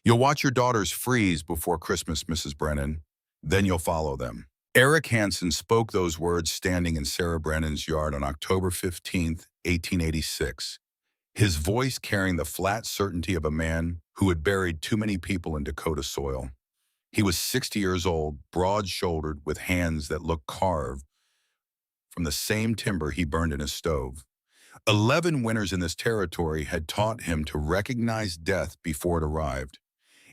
You'll watch your daughters freeze before Christmas, Mrs. Brennan. Then you'll follow them. Eric Hansen spoke those words standing in Sarah Brennan's yard on October 15th, 1886, his voice carrying the flat certainty of a man who had buried too many people in Dakota soil. He was 60 years old, broad-shouldered, with hands that looked carved from the same timber he burned in his stove. 11 winters in this territory had taught him to recognize death before it arrived,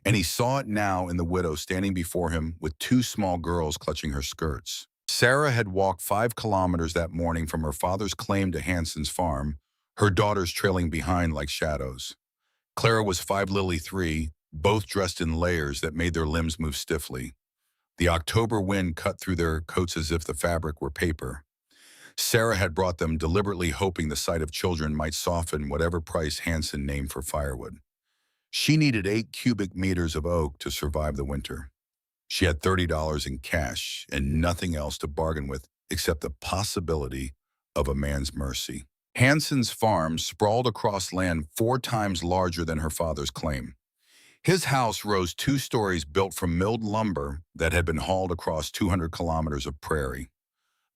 and he saw it now in the widow standing before him with two small girls clutching her skirts. Sarah had walked 5 kilometers that morning from her father's claim to Hansen's farm, her daughters trailing behind like shadows. Clara was 5, Lily 3, both dressed in layers that made their limbs move stiffly. The October wind cut through their coats as if the fabric were paper. Sarah had brought them deliberately hoping the sight of children might soften whatever price Hansen named for firewood. She needed 8 cubic meters of oak to survive the winter. She had $30 in cash and nothing else to bargain with except the possibility of a man's mercy. Hansen's farm sprawled across land 4 times larger than her father's claim. His house rose 2 stories built from milled lumber that had been hauled across 200 kilometers of prairie.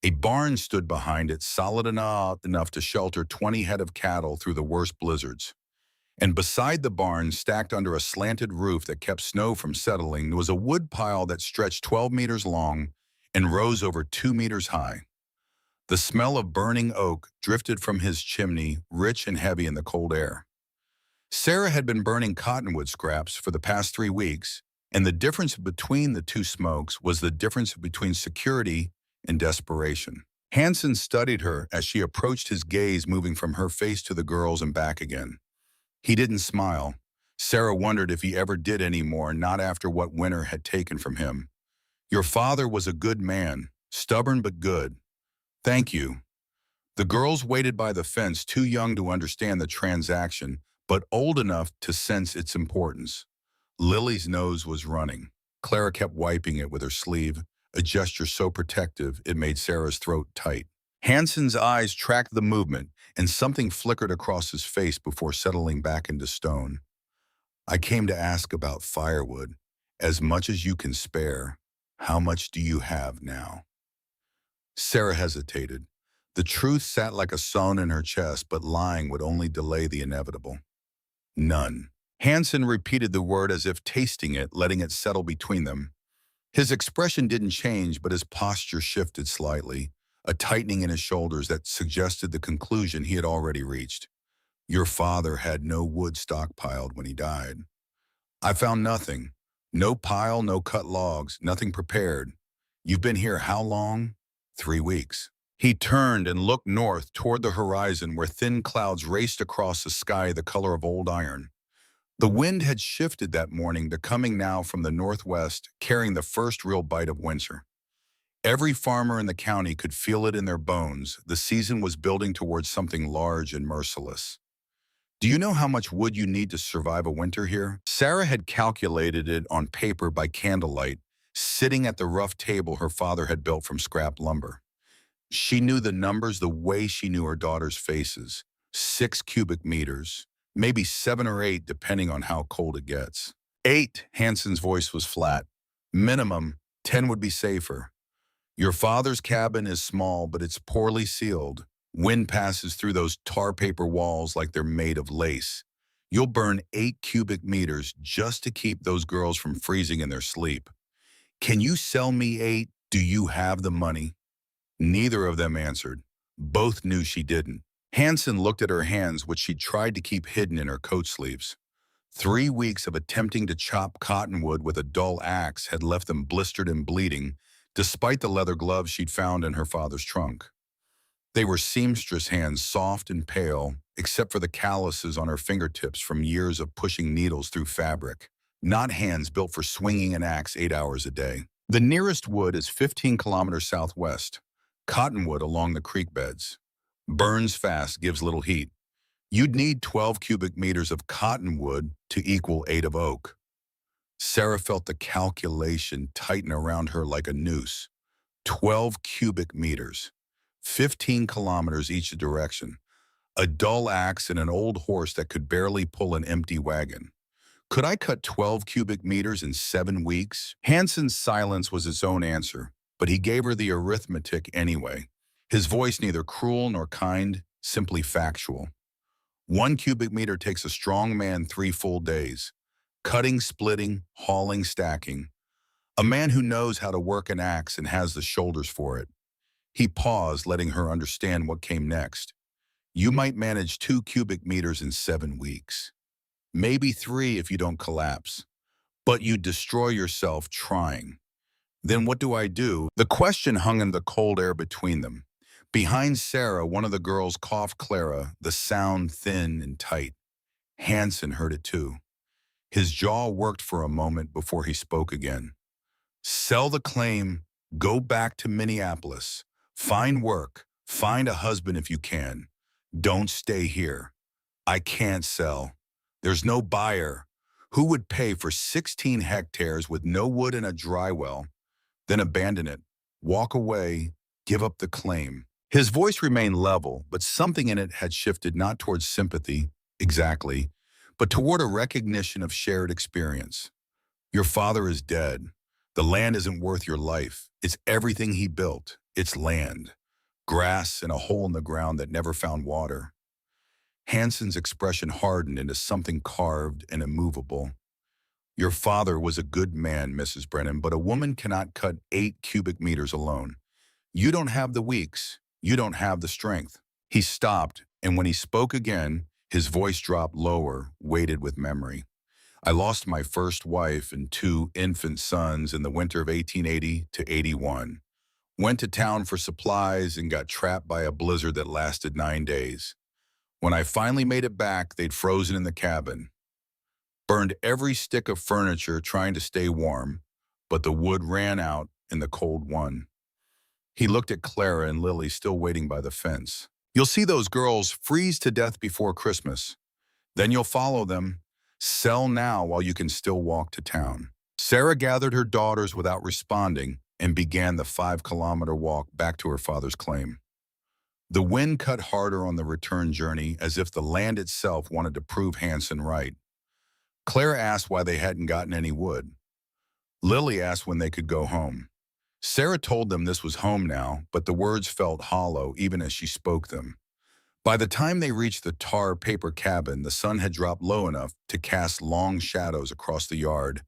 A barn stood behind it, solid enough to shelter 20 head of cattle through the worst blizzards. And beside the barn, stacked under a slanted roof that kept snow from settling, was a wood pile that stretched 12 meters long and rose over 2 meters high. The smell of burning oak drifted from his chimney, rich and heavy in the cold air. Sarah had been burning cottonwood scraps for the past 3 weeks, and the difference between the two smokes was the difference between security and desperation. Hansen studied her as she approached, his gaze moving from her face to the girls and back again. He didn't smile. Sarah wondered if he ever did anymore, not after what winter had taken from him. Your father was a good man, stubborn but good. Thank you. The girls waited by the fence, too young to understand the transaction, but old enough to sense its importance. Lily's nose was running. Clara kept wiping it with her sleeve, a gesture so protective it made Sarah's throat tight. Hansen's eyes tracked the movement, and something flickered across his face before settling back into stone. I came to ask about firewood. As much as you can spare. How much do you have now? Sarah hesitated. The truth sat like a stone in her chest, but lying would only delay the inevitable. None. Hansen repeated the word as if tasting it, letting it settle between them. His expression didn't change, but his posture shifted slightly, a tightening in his shoulders that suggested the conclusion he had already reached. Your father had no wood stockpiled when he died. I found nothing. No pile, no cut logs, nothing prepared. You've been here how long? 3 weeks. He turned and looked north toward the horizon where thin clouds raced across the sky the color of old iron. The wind had shifted that morning to coming now from the northwest, carrying the first real bite of winter. Every farmer in the county could feel it in their bones. The season was building towards something large and merciless. Do you know how much wood you need to survive a winter here? Sarah had calculated it on paper by candlelight, sitting at the rough table her father had built from scrap lumber. She knew the numbers the way she knew her daughter's faces. 6 cubic meters, maybe 7 or 8 depending on how cold it gets. 8, Hansen's voice was flat. Minimum, 10 would be safer. Your father's cabin is small, but it's poorly sealed. Wind passes through those tar paper walls like they're made of lace. You'll burn 8 cubic meters just to keep those girls from freezing in their sleep. Can you sell me 8? Do you have the money? Neither of them answered. Both knew she didn't. Hansen looked at her hands, which she tried to keep hidden in her coat sleeves. 3 weeks of attempting to chop cottonwood with a dull axe had left them blistered and bleeding, despite the leather gloves she'd found in her father's trunk. They were seamstress hands, soft and pale, except for the calluses on her fingertips from years of pushing needles through fabric, not hands built for swinging an axe 8 hours a day. The nearest wood is 15 kilometers southwest, cottonwood along the creek beds. Burns fast, gives little heat. You'd need 12 cubic meters of cottonwood to equal 8 of oak. Sarah felt the calculation tighten around her like a noose. 12 cubic meters, 15 kilometers each direction. A dull axe and an old horse that could barely pull an empty wagon. Could I cut 12 cubic meters in 7 weeks? Hanson's silence was his own answer, but he gave her the arithmetic anyway. His voice neither cruel nor kind, simply factual. 1 cubic meter takes a strong man 3 full days. Cutting, splitting, hauling, stacking. A man who knows how to work an axe and has the shoulders for it. He paused, letting her understand what came next. You might manage 2 cubic meters in 7 weeks. Maybe 3 if you don't collapse. But you destroy yourself trying. Then what do I do? The question hung in the cold air between them. Behind Sarah, one of the girls coughed Clara, the sound thin and tight. Hanson heard it too. His jaw worked for a moment before he spoke again. Sell the claim, go back to Minneapolis. Find work, find a husband if you can. Don't stay here. I can't sell. There's no buyer. Who would pay for 16 hectares with no wood and a dry well? Then abandon it, walk away, give up the claim. His voice remained level, but something in it had shifted not towards sympathy, exactly, but toward a recognition of shared experience. Your father is dead. The land isn't worth your life. It's everything he built. It's land, grass, and a hole in the ground that never found water. Hanson's expression hardened into something carved and immovable. Your father was a good man, Mrs. Brennan, but a woman cannot cut 8 cubic meters alone. You don't have the weeks. You don't have the strength. He stopped, and when he spoke again, his voice dropped lower, weighted with memory. I lost my first wife and 2 infant sons in the winter of 1880 to 81. Went to town for supplies and got trapped by a blizzard that lasted 9 days. When I finally made it back, they'd frozen in the cabin. Burned every stick of furniture trying to stay warm, but the wood ran out and the cold won. He looked at Clara and Lily still waiting by the fence. You'll see those girls freeze to death before Christmas. Then you'll follow them. Sell now while you can still walk to town. Sarah gathered her daughters without responding and began the 5-kilometer walk back to her father's claim. The wind cut harder on the return journey as if the land itself wanted to prove Hanson right. Clara asked why they hadn't gotten any wood. Lily asked when they could go home. Sarah told them this was home now, but the words felt hollow even as she spoke them. By the time they reached the tar paper cabin, the sun had dropped low enough to cast long shadows across the yard,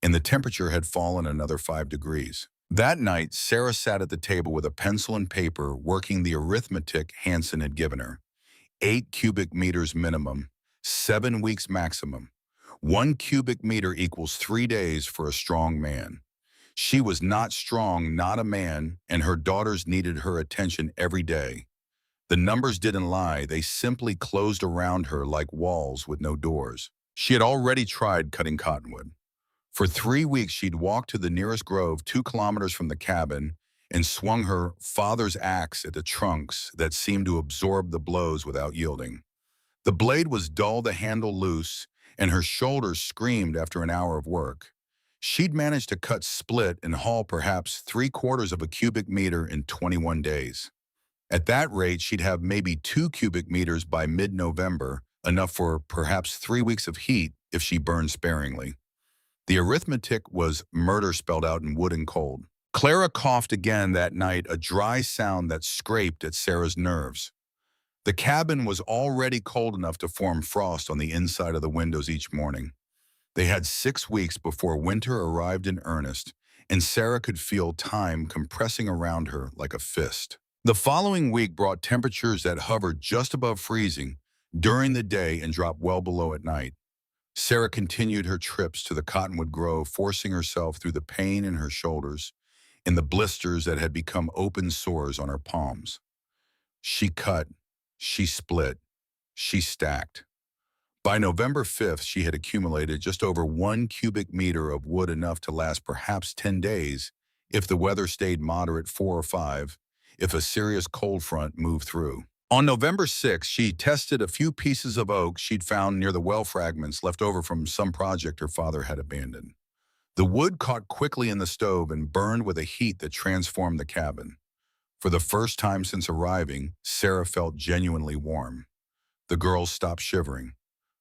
and the temperature had fallen another 5 degrees. That night, Sarah sat at the table with a pencil and paper working the arithmetic Hanson had given her. 8 cubic meters minimum, 7 weeks maximum. 1 cubic meter equals 3 days for a strong man. She was not strong, not a man, and her daughters needed her attention every day. The numbers didn't lie, they simply closed around her like walls with no doors. She had already tried cutting cottonwood. For 3 weeks, she'd walked to the nearest grove 2 kilometers from the cabin and swung her father's axe at the trunks that seemed to absorb the blows without yielding. The blade was dull, the handle loose, and her shoulders screamed after an hour of work. She'd managed to cut split and haul perhaps 3/4 of a cubic meter in 21 days. At that rate, she'd have maybe 2 cubic meters by mid-November, enough for perhaps 3 weeks of heat if she burned sparingly. The arithmetic was murder spelled out in wood and cold. Clara coughed again that night, a dry sound that scraped at Sarah's nerves. The cabin was already cold enough to form frost on the inside of the windows each morning. They had 6 weeks before winter arrived in earnest, and Sarah could feel time compressing around her like a fist. The following week brought temperatures that hovered just above freezing during the day and dropped well below at night. Sarah continued her trips to the cottonwood grove, forcing herself through the pain in her shoulders and the blisters that had become open sores on her palms. She cut, she split, she stacked. By November 5th, she had accumulated just over 1 cubic meter of wood, enough to last perhaps 10 days if the weather stayed moderate 4 or 5, if a serious cold front moved through. On November 6th, she tested a few pieces of oak she'd found near the well fragments left over from some project her father had abandoned. The wood caught quickly in the stove and burned with a heat that transformed the cabin. For the first time since arriving, Sarah felt genuinely warm. The girls stopped shivering.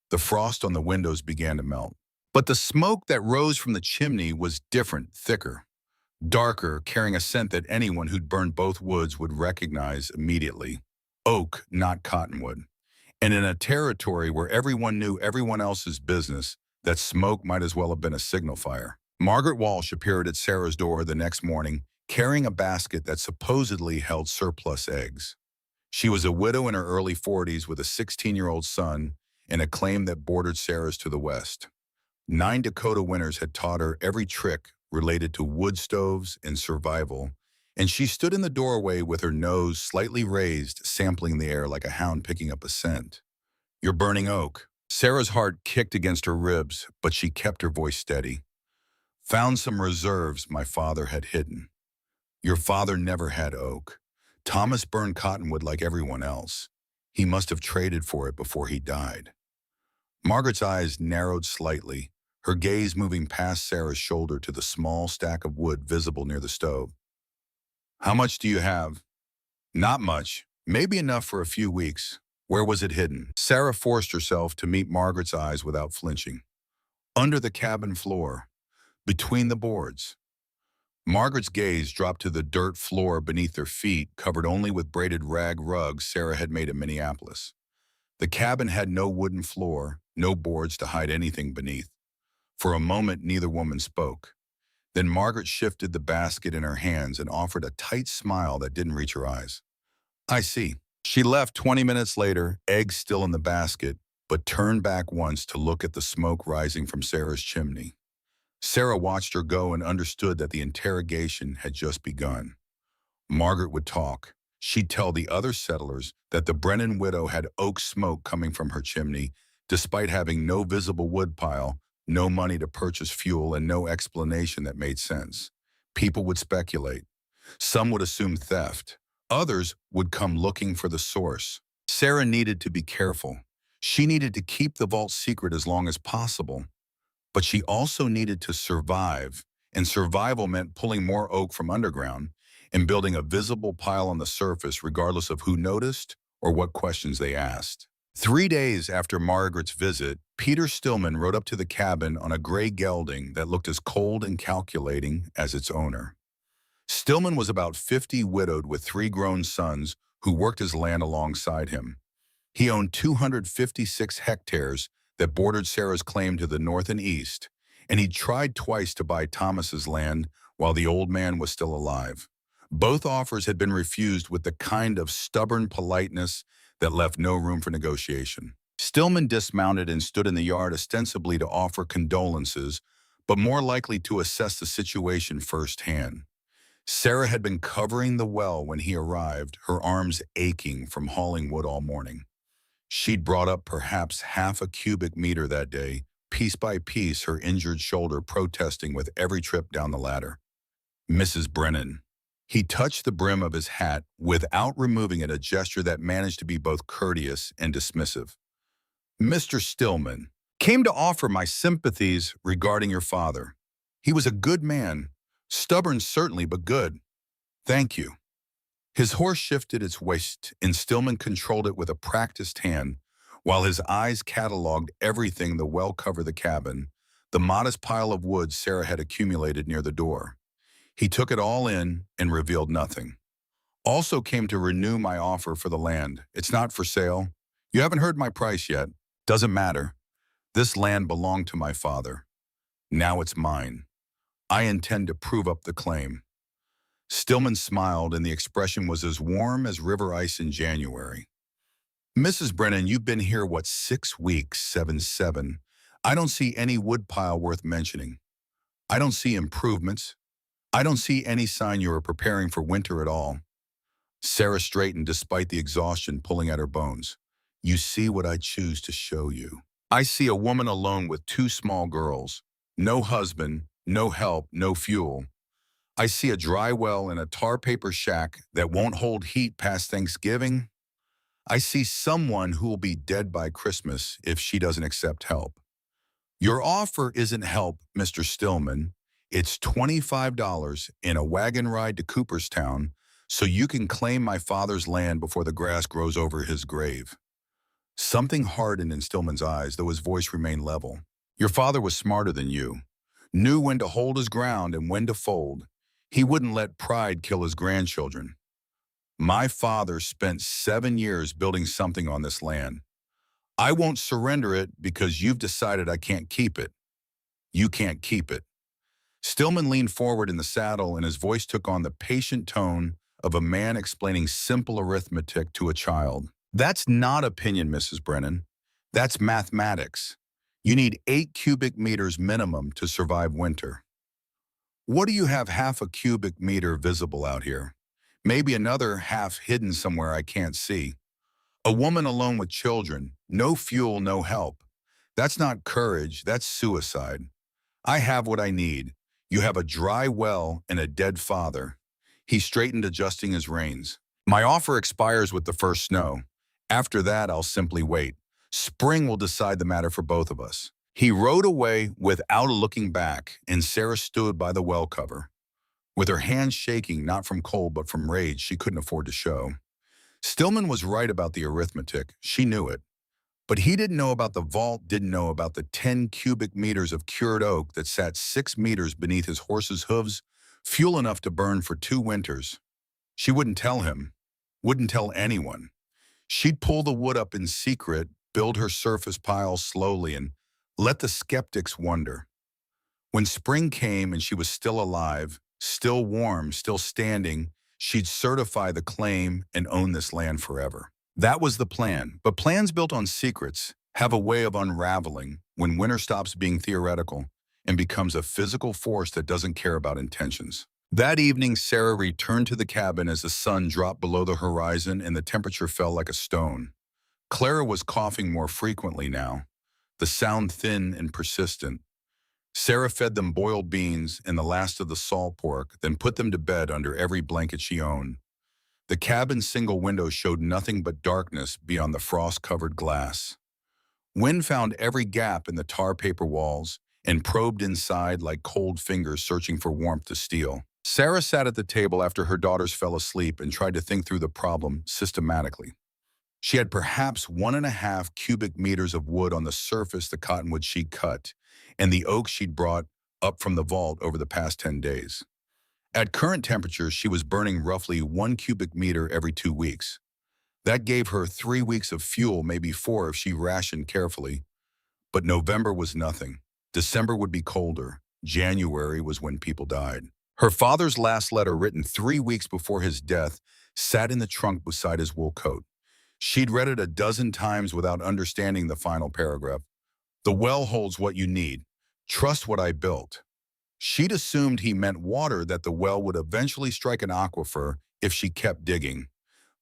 The frost on the windows began to melt. But the smoke that rose from the chimney was different, thicker, darker, carrying a scent that anyone who'd burned both woods would recognize immediately. Oak, not cottonwood. And in a territory where everyone knew everyone else's business, that smoke might as well have been a signal fire. Margaret Walsh appeared at Sarah's door the next morning, carrying a basket that supposedly held surplus eggs. She was a widow in her early 40s with a 16-year-old son and a claim that bordered Sarah's to the west. 9 Dakota winters had taught her every trick related to wood stoves and survival, and she stood in the doorway with her nose slightly raised, sampling the air like a hound picking up a scent. "You're burning oak." Sarah's heart kicked against her ribs, but she kept her voice steady. "Found some reserves my father had hidden." "Your father never had oak. Thomas burned cottonwood like everyone else. He must have traded for it before he died." Margaret's eyes narrowed slightly, her gaze moving past Sarah's shoulder to the small stack of wood visible near the stove. "How much do you have?" "Not much. Maybe enough for a few weeks." "Where was it hidden?" Sarah forced herself to meet Margaret's eyes without flinching. "Under the cabin floor, between the boards." Margaret's gaze dropped to the dirt floor beneath their feet, covered only with braided rag rugs Sarah had made in Minneapolis. The cabin had no wooden floor, no boards to hide anything beneath. For a moment, neither woman spoke. Then Margaret shifted the basket in her hands and offered a tight smile that didn't reach her eyes. "I see." She left 20 minutes later, eggs still in the basket, but turned back once to look at the smoke rising from Sarah's chimney. Sarah watched her go and understood that the interrogation had just begun. Margaret would talk. She'd tell the other settlers that the Brennan widow had oak smoke coming from her chimney, despite having no visible wood pile, no money to purchase fuel, and no explanation that made sense. People would speculate. Some would assume theft. Others would come looking for the source. Sarah needed to be careful. She needed to keep the vault secret as long as possible. But she also needed to survive, and survival meant pulling more oak from underground and building a visible pile on the surface regardless of who noticed or what questions they asked. 3 days after Margaret's visit, Peter Stillman rode up to the cabin on a gray gelding that looked as cold and calculating as its owner. Stillman was about 50, widowed with 3 grown sons who worked his land alongside him. He owned 256 hectares that bordered Sarah's claim to the north and east, and he tried twice to buy Thomas's land while the old man was still alive. Both offers had been refused with the kind of stubborn politeness that left no room for negotiation. Stillman dismounted and stood in the yard ostensibly to offer condolences, but more likely to assess the situation firsthand. Sarah had been covering the well when he arrived, her arms aching from hauling wood all morning. She'd brought up perhaps half a cubic meter that day, piece by piece, her injured shoulder protesting with every trip down the ladder. "Mrs. Brennan." He touched the brim of his hat without removing it, a gesture that managed to be both courteous and dismissive. "Mr. Stillman, came to offer my sympathies regarding your father. He was a good man, stubborn certainly, but good. Thank you." His horse shifted its waist, and Stillman controlled it with a practiced hand, while his eyes cataloged everything the well covered the cabin, the modest pile of wood Sarah had accumulated near the door. He took it all in and revealed nothing. "Also came to renew my offer for the land. It's not for sale. You haven't heard my price yet. Doesn't matter. This land belonged to my father. Now it's mine. I intend to prove up the claim." Stillman smiled, and the expression was as warm as river ice in January. "Mrs. Brennan, you've been here, what, 6 weeks, 7-7. I don't see any woodpile worth mentioning. I don't see improvements. I don't see any sign you are preparing for winter at all." Sarah straightened despite the exhaustion pulling at her bones. "You see what I choose to show you. I see a woman alone with 2 small girls. No husband, no help, no fuel. I see a dry well in a tar paper shack that won't hold heat past Thanksgiving. I see someone who will be dead by Christmas if she doesn't accept help. Your offer isn't help, Mr. Stillman. It's $25 in a wagon ride to Cooperstown so you can claim my father's land before the grass grows over his grave." Something hardened in Stillman's eyes, though his voice remained level. Your father was smarter than you, knew when to hold his ground and when to fold. He wouldn't let pride kill his grandchildren. My father spent 7 years building something on this land. I won't surrender it because you've decided I can't keep it. You can't keep it. Stillman leaned forward in the saddle and his voice took on the patient tone of a man explaining simple arithmetic to a child. That's not opinion, Mrs. Brennan. That's mathematics. You need 8 cubic meters minimum to survive winter. What do you have half a cubic meter visible out here? Maybe another half hidden somewhere I can't see. A woman alone with children, no fuel, no help. That's not courage, that's suicide. I have what I need. You have a dry well and a dead father. He straightened, adjusting his reins. My offer expires with the first snow. After that, I'll simply wait. Spring will decide the matter for both of us. He rode away without looking back, and Sarah stood by the well cover. With her hands shaking, not from cold but from rage she couldn't afford to show. Stillman was right about the arithmetic. She knew it. But he didn't know about the vault, didn't know about the 10 cubic meters of cured oak that sat 6 meters beneath his horse's hooves, fuel enough to burn for 2 winters. She wouldn't tell him, wouldn't tell anyone. She'd pull the wood up in secret, build her surface piles slowly, and let the skeptics wonder. When spring came and she was still alive, still warm, still standing, she'd certify the claim and own this land forever. That was the plan, but plans built on secrets have a way of unraveling when winter stops being theoretical and becomes a physical force that doesn't care about intentions. That evening, Sarah returned to the cabin as the sun dropped below the horizon and the temperature fell like a stone. Clara was coughing more frequently now, the sound thin and persistent. Sarah fed them boiled beans and the last of the salt pork, then put them to bed under every blanket she owned. The cabin's single window showed nothing but darkness beyond the frost-covered glass. Wind found every gap in the tar paper walls and probed inside like cold fingers searching for warmth to steal. Sarah sat at the table after her daughters fell asleep and tried to think through the problem systematically. She had perhaps 1.5 cubic meters of wood on the surface the cottonwood she'd cut, and the oak she'd brought up from the vault over the past 10 days. At current temperatures, she was burning roughly 1 cubic meter every 2 weeks. That gave her 3 weeks of fuel, maybe 4 if she rationed carefully. But November was nothing. December would be colder. January was when people died. Her father's last letter, written 3 weeks before his death, sat in the trunk beside his wool coat. She'd read it a dozen times without understanding the final paragraph. The well holds what you need. Trust what I built. She'd assumed he meant water, that the well would eventually strike an aquifer if she kept digging.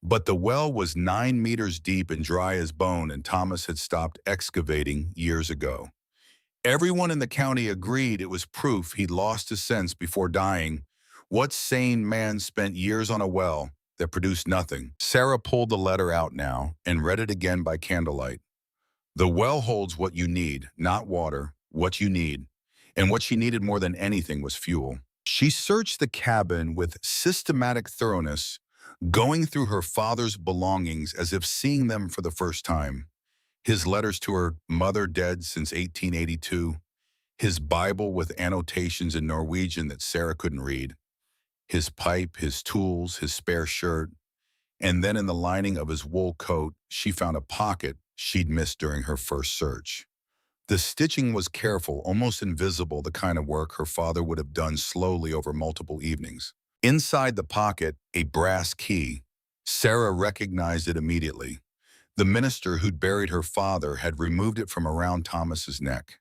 But the well was 9 meters deep and dry as bone, and Thomas had stopped excavating years ago. Everyone in the county agreed it was proof he'd lost his sense before dying. What sane man spent years on a well that produced nothing? Sarah pulled the letter out now and read it again by candlelight. The well holds what you need, not water, what you need. And what she needed more than anything was fuel. She searched the cabin with systematic thoroughness, going through her father's belongings as if seeing them for the first time. His letters to her mother, dead since 1882, his Bible with annotations in Norwegian that Sarah couldn't read, his pipe, his tools, his spare shirt, and then in the lining of his wool coat, she found a pocket she'd missed during her first search. The stitching was careful, almost invisible, the kind of work her father would have done slowly over multiple evenings. Inside the pocket, a brass key. Sarah recognized it immediately. The minister who'd buried her father had removed it from around Thomas's neck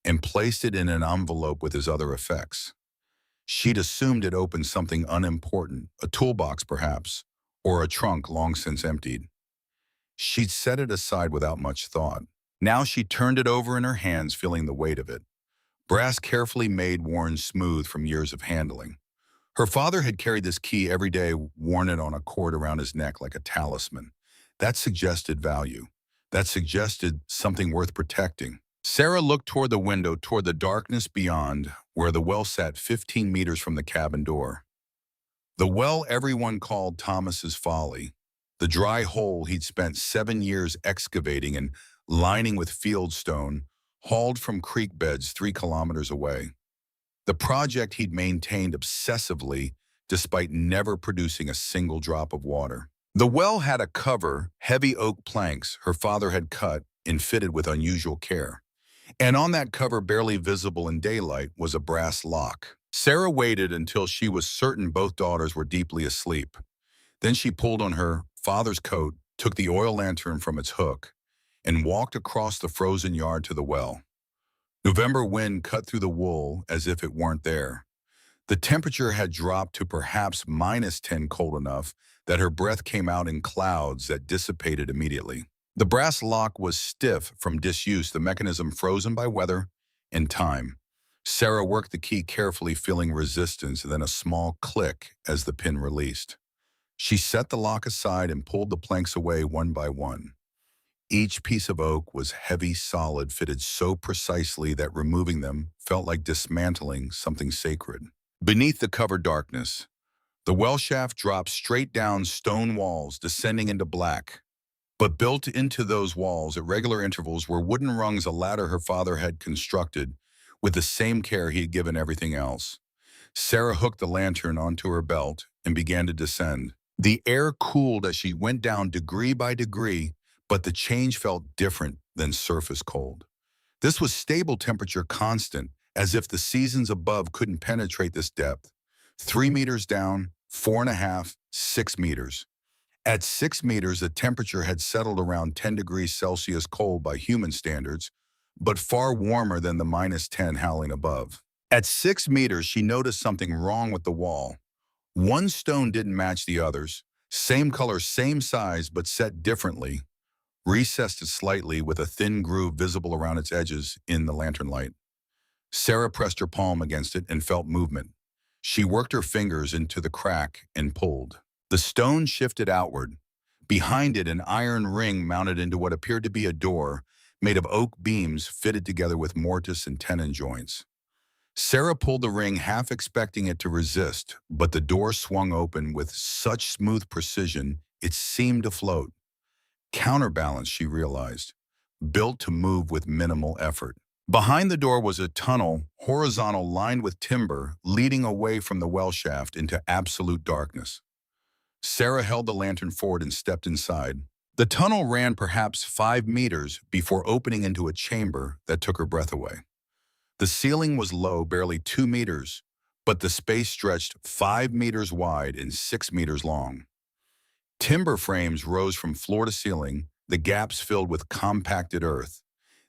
and placed it in an envelope with his other effects. She'd assumed it opened something unimportant, a toolbox perhaps, or a trunk long since emptied. She'd set it aside without much thought. Now she turned it over in her hands, feeling the weight of it. Brass carefully made, worn smooth from years of handling. Her father had carried this key every day, worn it on a cord around his neck like a talisman. That suggested value. That suggested something worth protecting. Sarah looked toward the window, toward the darkness beyond, where the well sat 15 meters from the cabin door. The well everyone called Thomas's Folly, the dry hole he'd spent 7 years excavating and lining with fieldstone, hauled from creek beds 3 kilometers away. The project he'd maintained obsessively despite never producing a single drop of water. The well had a cover, heavy oak planks her father had cut and fitted with unusual care. And on that cover, barely visible in daylight, was a brass lock. Sarah waited until she was certain both daughters were deeply asleep. Then she pulled on her father's coat, took the oil lantern from its hook, and walked across the frozen yard to the well. November wind cut through the wool as if it weren't there. The temperature had dropped to perhaps -10, cold enough that her breath came out in clouds that dissipated immediately. The brass lock was stiff from disuse, the mechanism frozen by weather and time. Sarah worked the key carefully, feeling resistance, then a small click as the pin released. She set the lock aside and pulled the planks away one by one. Each piece of oak was heavy, solid, fitted so precisely that removing them felt like dismantling something sacred. Beneath the cover darkness, the well shaft dropped straight down stone walls, descending into black. But built into those walls at regular intervals were wooden rungs, a ladder her father had constructed with the same care he had given everything else. Sarah hooked the lantern onto her belt and began to descend. The air cooled as she went down degree by degree, but the change felt different than surface cold. This was stable temperature, constant, as if the seasons above couldn't penetrate this depth. 3 meters down, 4.5, 6 meters. At 6 meters, the temperature had settled around 10 degrees Celsius, cold by human standards, but far warmer than the -10 howling above. At 6 meters, she noticed something wrong with the wall. One stone didn't match the others. Same color, same size, but set differently. Recessed slightly with a thin groove visible around its edges in the lantern light. Sarah pressed her palm against it and felt movement. She worked her fingers into the crack and pulled. The stone shifted outward. Behind it, an iron ring mounted into what appeared to be a door made of oak beams fitted together with mortise and tenon joints. Sarah pulled the ring, half expecting it to resist, but the door swung open with such smooth precision it seemed to float. Counterbalance, she realized, built to move with minimal effort. Behind the door was a tunnel, horizontal, lined with timber, leading away from the well shaft into absolute darkness. Sarah held the lantern forward and stepped inside. The tunnel ran perhaps 5 meters before opening into a chamber that took her breath away. The ceiling was low, barely 2 meters, but the space stretched 5 meters wide and 6 meters long. Timber frames rose from floor to ceiling, the gaps filled with compacted earth.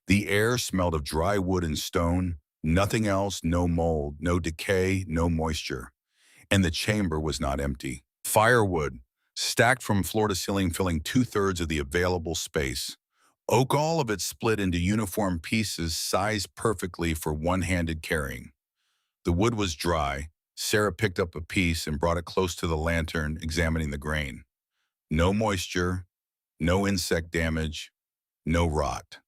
The air smelled of dry wood and stone, nothing else, no mold, no decay, no moisture. And the chamber was not empty. Firewood, stacked from floor to ceiling, filling 2/3 of the available space. Oak, all of it split into uniform pieces, sized perfectly for one-handed carrying. The wood was dry. Sarah picked up a piece and brought it close to the lantern, examining the grain. No moisture, no insect damage, no rot.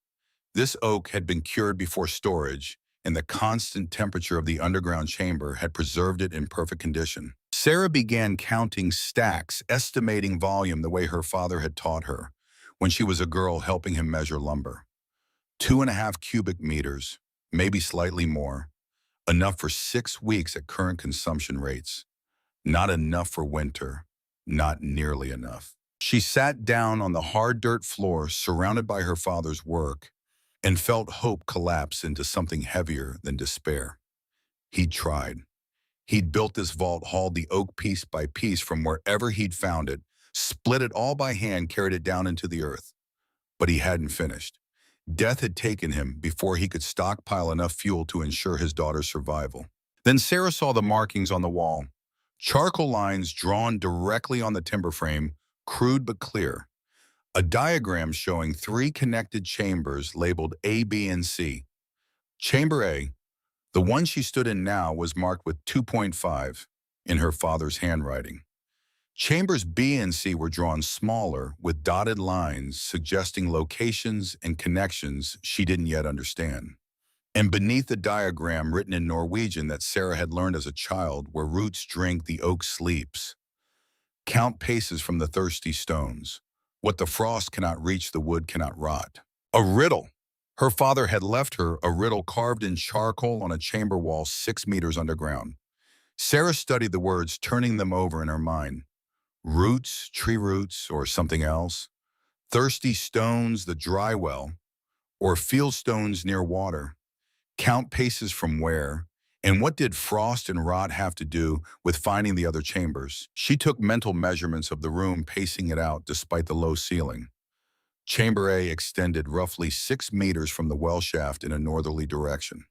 This oak had been cured before storage, and the constant temperature of the underground chamber had preserved it in perfect condition. Sarah began counting stacks, estimating volume the way her father had taught her when she was a girl, helping him measure lumber. 2.5 cubic meters, maybe slightly more, enough for 6 weeks at current consumption rates. Not enough for winter, not nearly enough. She sat down on the hard dirt floor, surrounded by her father's work, and felt hope collapse into something heavier than despair. He'd tried. He'd built this vault, hauled the oak piece by piece from wherever he'd found it, split it all by hand, carried it down into the earth. But he hadn't finished. Death had taken him before he could stockpile enough fuel to ensure his daughter's survival. Then Sarah saw the markings on the wall. Charcoal lines drawn directly on the timber frame, crude but clear. A diagram showing 3 connected chambers labeled A, B, and C. Chamber A, the one she stood in now, was marked with 2.5 in her father's handwriting. Chambers B and C were drawn smaller, with dotted lines suggesting locations and connections she didn't yet understand. And beneath the diagram, written in Norwegian that Sarah had learned as a child, where roots drink, the oak sleeps. Count paces from the thirsty stones. What the frost cannot reach, the wood cannot rot. A riddle. Her father had left her a riddle carved in charcoal on a chamber wall 6 meters underground. Sarah studied the words, turning them over in her mind. Roots, tree roots, or something else. Thirsty stones, the dry well, or field stones near water. Count paces from where, and what did frost and rot have to do with finding the other chambers? She took mental measurements of the room, pacing it out despite the low ceiling. Chamber A extended roughly 6 meters from the well shaft in a northerly direction.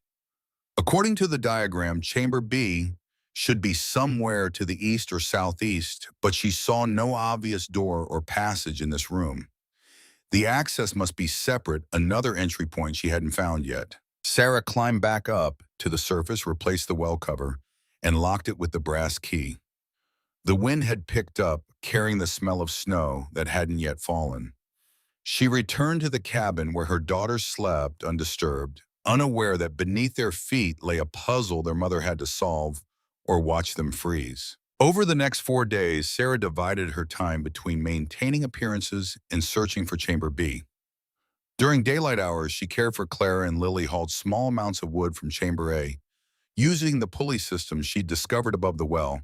According to the diagram, Chamber B should be somewhere to the east or southeast, but she saw no obvious door or passage in this room. The access must be separate, another entry point she hadn't found yet. Sarah climbed back up to the surface, replaced the well cover, and locked it with the brass key. The wind had picked up, carrying the smell of snow that hadn't yet fallen. She returned to the cabin where her daughters slept undisturbed, unaware that beneath their feet lay a puzzle their mother had to solve or watch them freeze. Over the next 4 days, Sarah divided her time between maintaining appearances and searching for Chamber B. During daylight hours, she cared for Clara and Lily, hauled small amounts of wood from Chamber A, using the pulley system she'd discovered above the well,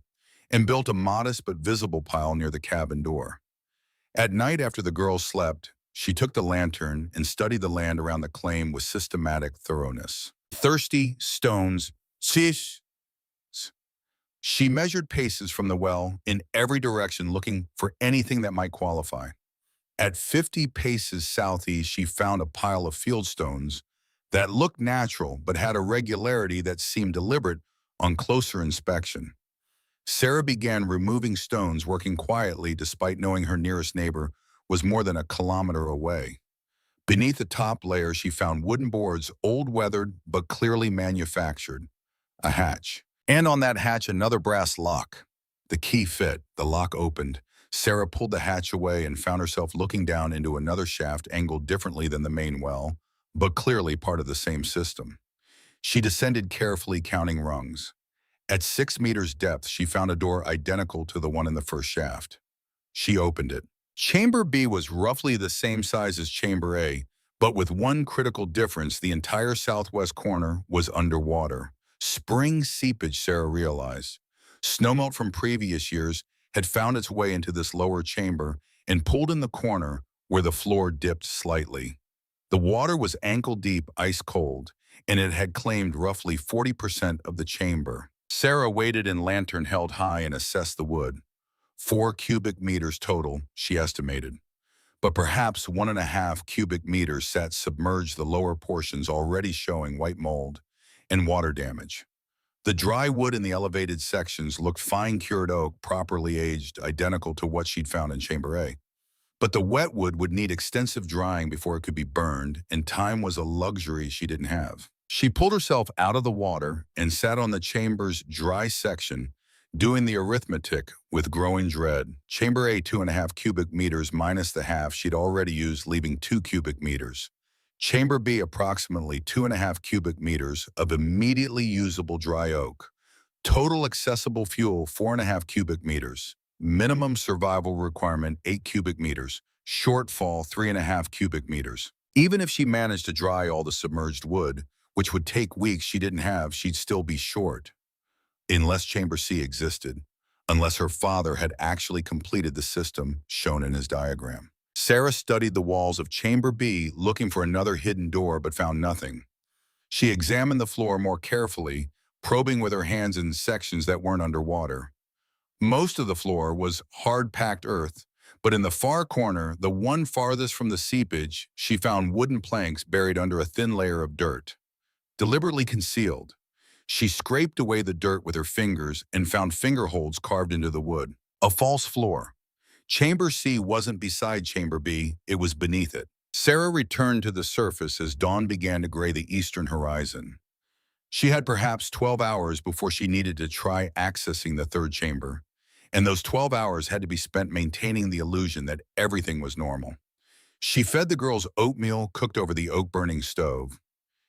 and built a modest but visible pile near the cabin door. At night, after the girls slept, she took the lantern and studied the land around the claim with systematic thoroughness. Thirsty stones, sis. She measured paces from the well in every direction, looking for anything that might qualify. At 50 paces southeast, she found a pile of field stones that looked natural but had a regularity that seemed deliberate on closer inspection. Sarah began removing stones, working quietly despite knowing her nearest neighbor was more than a kilometer away. Beneath the top layer, she found wooden boards, old weathered but clearly manufactured. A hatch. And on that hatch, another brass lock. The key fit. The lock opened. Sarah pulled the hatch away and found herself looking down into another shaft angled differently than the main well, but clearly part of the same system. She descended carefully, counting rungs. At 6 meters depth, she found a door identical to the one in the first shaft. She opened it. Chamber B was roughly the same size as Chamber A, but with one critical difference: the entire southwest corner was underwater. Spring seepage, Sarah realized. Snowmelt from previous years had found its way into this lower chamber and pulled in the corner where the floor dipped slightly. The water was ankle-deep, ice-cold, and it had claimed roughly 40% of the chamber. Sarah waited in lantern held high and assessed the wood. 4 cubic meters total, she estimated. But perhaps 1.5 cubic meters sat submerged, the lower portions already showing white mold and water damage. The dry wood in the elevated sections looked fine-cured oak, properly aged, identical to what she'd found in Chamber A. But the wet wood would need extensive drying before it could be burned, and time was a luxury she didn't have. She pulled herself out of the water and sat on the chamber's dry section, doing the arithmetic with growing dread. Chamber A, 2.5 cubic meters minus the half she'd already used, leaving 2 cubic meters. Chamber B, approximately 2.5 cubic meters of immediately usable dry oak. Total accessible fuel, 4.5 cubic meters. Minimum survival requirement, 8 cubic meters. Shortfall, 3.5 cubic meters. Even if she managed to dry all the submerged wood, which would take weeks she didn't have, she'd still be short. Unless Chamber C existed. Unless her father had actually completed the system shown in his diagram. Sarah studied the walls of Chamber B, looking for another hidden door, but found nothing. She examined the floor more carefully, probing with her hands in sections that weren't underwater. Most of the floor was hard-packed earth, but in the far corner, the one farthest from the seepage, she found wooden planks buried under a thin layer of dirt. Deliberately concealed. She scraped away the dirt with her fingers and found finger holds carved into the wood. A false floor. Chamber C wasn't beside Chamber B, it was beneath it. Sarah returned to the surface as dawn began to gray the eastern horizon. She had perhaps 12 hours before she needed to try accessing the third chamber, and those 12 hours had to be spent maintaining the illusion that everything was normal. She fed the girls oatmeal cooked over the oak-burning stove.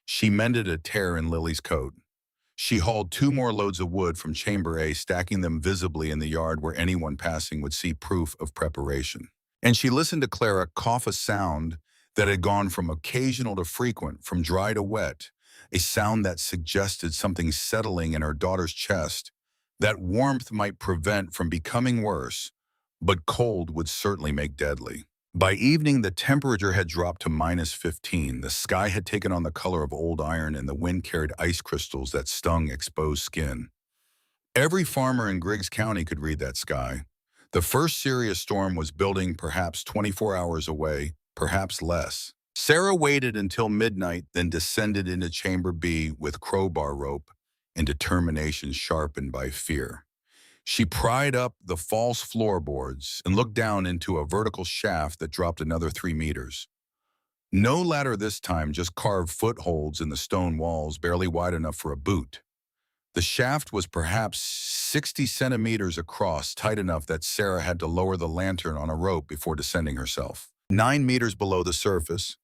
She mended a tear in Lily's coat. She hauled 2 more loads of wood from Chamber A, stacking them visibly in the yard where anyone passing would see proof of preparation. And she listened to Clara cough a sound that had gone from occasional to frequent, from dry to wet, a sound that suggested something settling in her daughter's chest. That warmth might prevent from becoming worse, but cold would certainly make deadly. By evening, the temperature had dropped to -15. The sky had taken on the color of old iron, and the wind carried ice crystals that stung exposed skin. Every farmer in Griggs County could read that sky. The first serious storm was building, perhaps 24 hours away, perhaps less. Sarah waited until midnight, then descended into Chamber B with crowbar rope and determination sharpened by fear. She pried up the false floorboards and looked down into a vertical shaft that dropped another 3 meters. No ladder this time, just carved footholds in the stone walls, barely wide enough for a boot. The shaft was perhaps 60 centimeters across, tight enough that Sarah had to lower the lantern on a rope before descending herself. 9 meters below the surface,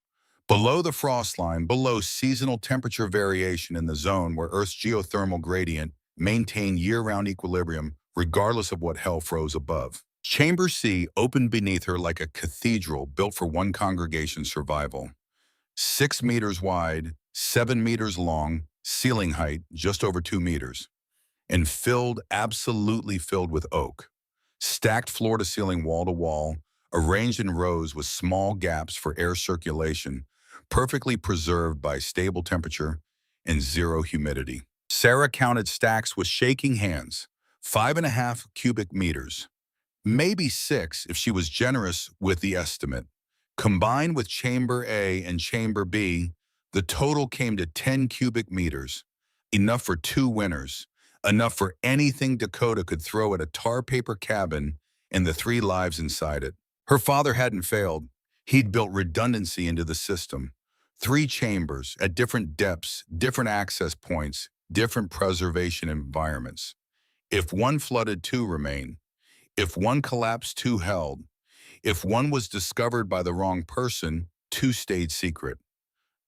below the frost line, below seasonal temperature variation in the zone where Earth's geothermal gradient maintained year-round equilibrium regardless of what hell froze above. Chamber C opened beneath her like a cathedral built for one congregation's survival. 6 meters wide, 7 meters long, ceiling height just over 2 meters, and filled, absolutely filled with oak. Stacked floor to ceiling, wall to wall, arranged in rows with small gaps for air circulation, perfectly preserved by stable temperature and zero humidity. Sarah counted stacks with shaking hands, 5.5 cubic meters, maybe 6 if she was generous with the estimate. Combined with Chamber A and Chamber B, the total came to 10 cubic meters, enough for 2 winters, enough for anything Dakota could throw at a tar paper cabin and the 3 lives inside it. Her father hadn't failed. He'd built redundancy into the system. 3 chambers at different depths, different access points, different preservation environments. If one flooded, 2 remained. If one collapsed, 2 held. If one was discovered by the wrong person, 2 stayed secret.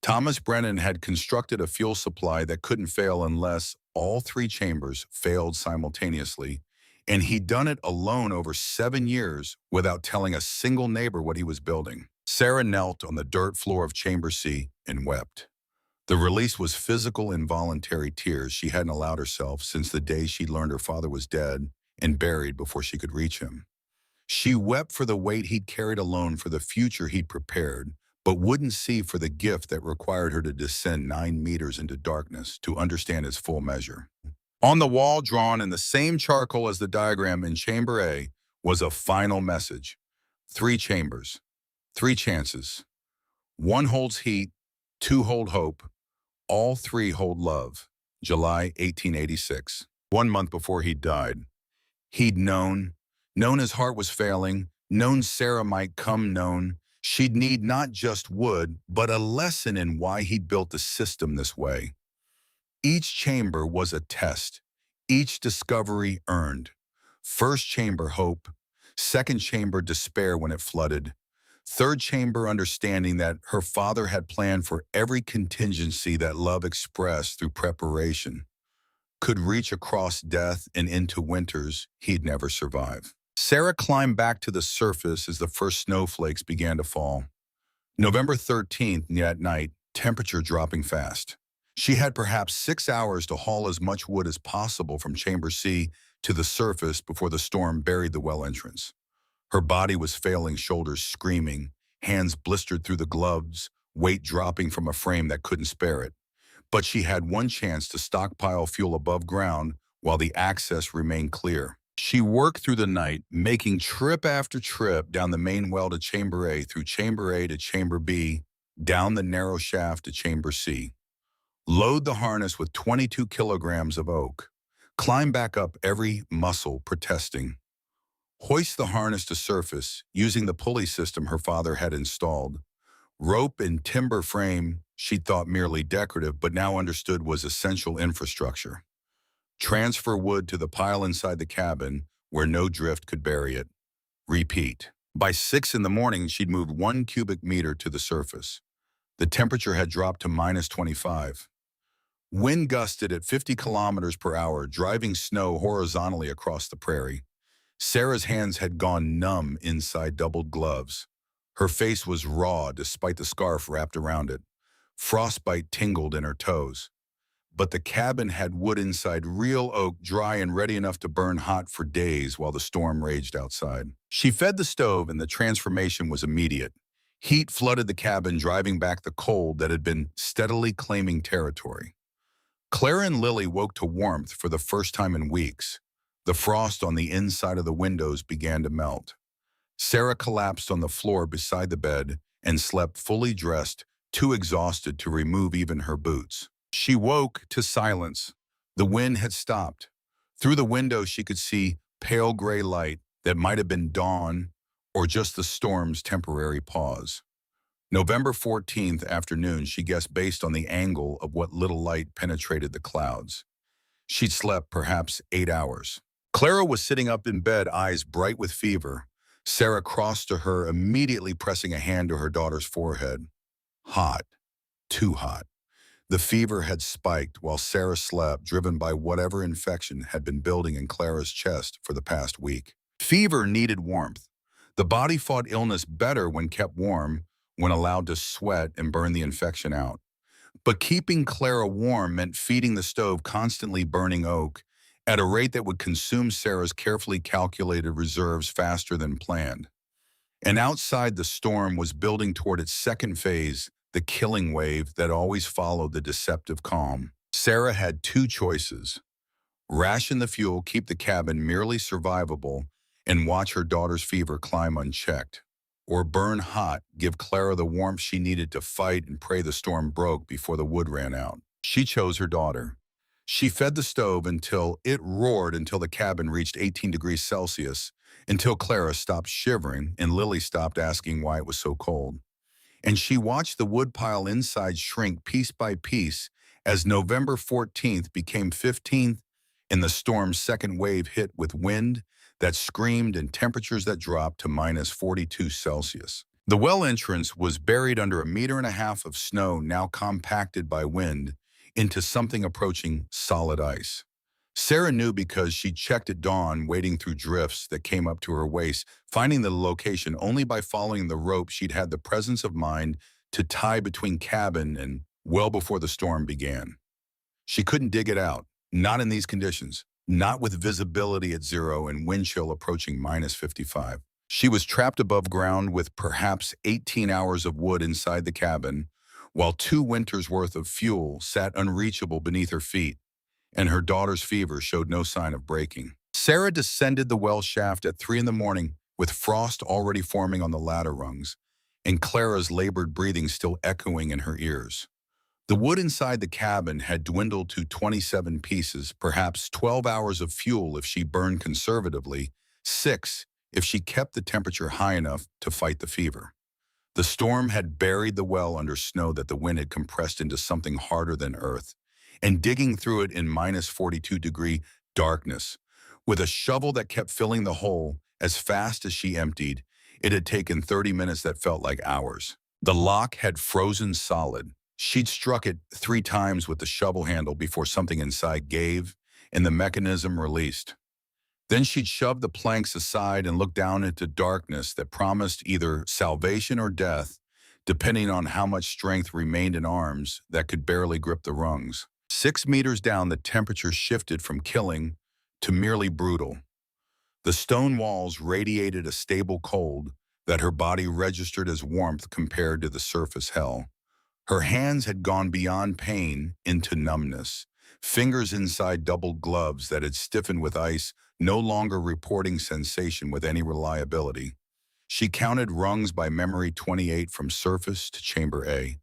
Thomas Brennan had constructed a fuel supply that couldn't fail unless all 3 chambers failed simultaneously, and he'd done it alone over 7 years without telling a single neighbor what he was building. Sarah knelt on the dirt floor of Chamber C and wept. The release was physical, involuntary tears she hadn't allowed herself since the day she'd learned her father was dead and buried before she could reach him. She wept for the weight he'd carried alone, for the future he'd prepared, but wouldn't see, for the gift that required her to descend 9 meters into darkness to understand its full measure. On the wall, drawn in the same charcoal as the diagram in Chamber A, was a final message. 3 chambers, 3 chances. 1 holds heat, 2 hold hope, all 3 hold love. July 1886. 1 month before he died. He'd known his heart was failing, known Sarah might come, known she'd need not just wood, but a lesson in why he'd built the system this way. Each chamber was a test, each discovery earned. First chamber, hope. Second chamber, despair when it flooded. Third chamber, understanding that her father had planned for every contingency that love expressed through preparation could reach across death and into winters he'd never survive. Sarah climbed back to the surface as the first snowflakes began to fall. November 13th, that night, temperature dropping fast. She had perhaps 6 hours to haul as much wood as possible from Chamber C to the surface before the storm buried the well entrance. Her body was failing, shoulders screaming, hands blistered through the gloves, weight dropping from a frame that couldn't spare it. But she had one chance to stockpile fuel above ground while the access remained clear. She worked through the night, making trip after trip down the main well to Chamber A, through Chamber A to Chamber B, down the narrow shaft to Chamber C. Load the harness with 22 kilograms of oak. Climb back up, every muscle protesting. Hoist the harness to surface, using the pulley system her father had installed. Rope and timber frame she'd thought merely decorative, but now understood was essential infrastructure. Transfer wood to the pile inside the cabin where no drift could bury it. Repeat. By 6 in the morning, she'd moved 1 cubic meter to the surface. The temperature had dropped to -25. Wind gusted at 50 kilometers per hour, driving snow horizontally across the prairie. Sarah's hands had gone numb inside doubled gloves. Her face was raw despite the scarf wrapped around it. Frostbite tingled in her toes. But the cabin had wood inside, real oak, dry and ready enough to burn hot for days while the storm raged outside. She fed the stove and the transformation was immediate. Heat flooded the cabin, driving back the cold that had been steadily claiming territory. Clara and Lily woke to warmth for the first time in weeks. The frost on the inside of the windows began to melt. Sarah collapsed on the floor beside the bed and slept fully dressed, too exhausted to remove even her boots. She woke to silence. The wind had stopped. Through the window, she could see pale gray light that might have been dawn or just the storm's temporary pause. November 14th afternoon, she guessed based on the angle of what little light penetrated the clouds. She'd slept perhaps 8 hours. Clara was sitting up in bed, eyes bright with fever. Sarah crossed to her, immediately pressing a hand to her daughter's forehead. Hot. Too hot. The fever had spiked while Sarah slept, driven by whatever infection had been building in Clara's chest for the past week. Fever needed warmth. The body fought illness better when kept warm, when allowed to sweat and burn the infection out. But keeping Clara warm meant feeding the stove constantly burning oak at a rate that would consume Sarah's carefully calculated reserves faster than planned. And outside, the storm was building toward its second phase, the killing wave that always followed the deceptive calm. Sarah had two choices: ration the fuel, keep the cabin merely survivable, and watch her daughter's fever climb unchecked, or burn hot, give Clara the warmth she needed to fight and pray the storm broke before the wood ran out. She chose her daughter. She fed the stove until it roared, until the cabin reached 18 degrees Celsius, until Clara stopped shivering and Lily stopped asking why it was so cold. And she watched the woodpile inside shrink piece by piece as November 14th became 15th and the storm's second wave hit with wind that screamed and temperatures that dropped to minus 42 Celsius. The well entrance was buried under 1.5 meters of snow, now compacted by wind into something approaching solid ice. Sarah knew because she checked at dawn, wading through drifts that came up to her waist, finding the location only by following the rope she'd had the presence of mind to tie between cabin and well before the storm began. She couldn't dig it out, not in these conditions, not with visibility at zero and wind chill approaching minus 55. She was trapped above ground with perhaps 18 hours of wood inside the cabin, while 2 winters' worth of fuel sat unreachable beneath her feet, and her daughter's fever showed no sign of breaking. Sarah descended the well shaft at 3 in the morning, with frost already forming on the ladder rungs, and Clara's labored breathing still echoing in her ears. The wood inside the cabin had dwindled to 27 pieces, perhaps 12 hours of fuel if she burned conservatively, 6 if she kept the temperature high enough to fight the fever. The storm had buried the well under snow that the wind had compressed into something harder than earth, and digging through it in minus 42-degree darkness. With a shovel that kept filling the hole as fast as she emptied, it had taken 30 minutes that felt like hours. The lock had frozen solid. She'd struck it 3 times with the shovel handle before something inside gave and the mechanism released. Then she'd shoved the planks aside and looked down into darkness that promised either salvation or death, depending on how much strength remained in arms that could barely grip the rungs. 6 meters down, the temperature shifted from killing to merely brutal. The stone walls radiated a stable cold that her body registered as warmth compared to the surface hell. Her hands had gone beyond pain into numbness, fingers inside double gloves that had stiffened with ice, no longer reporting sensation with any reliability. She counted rungs by memory, 28 from surface to chamber A.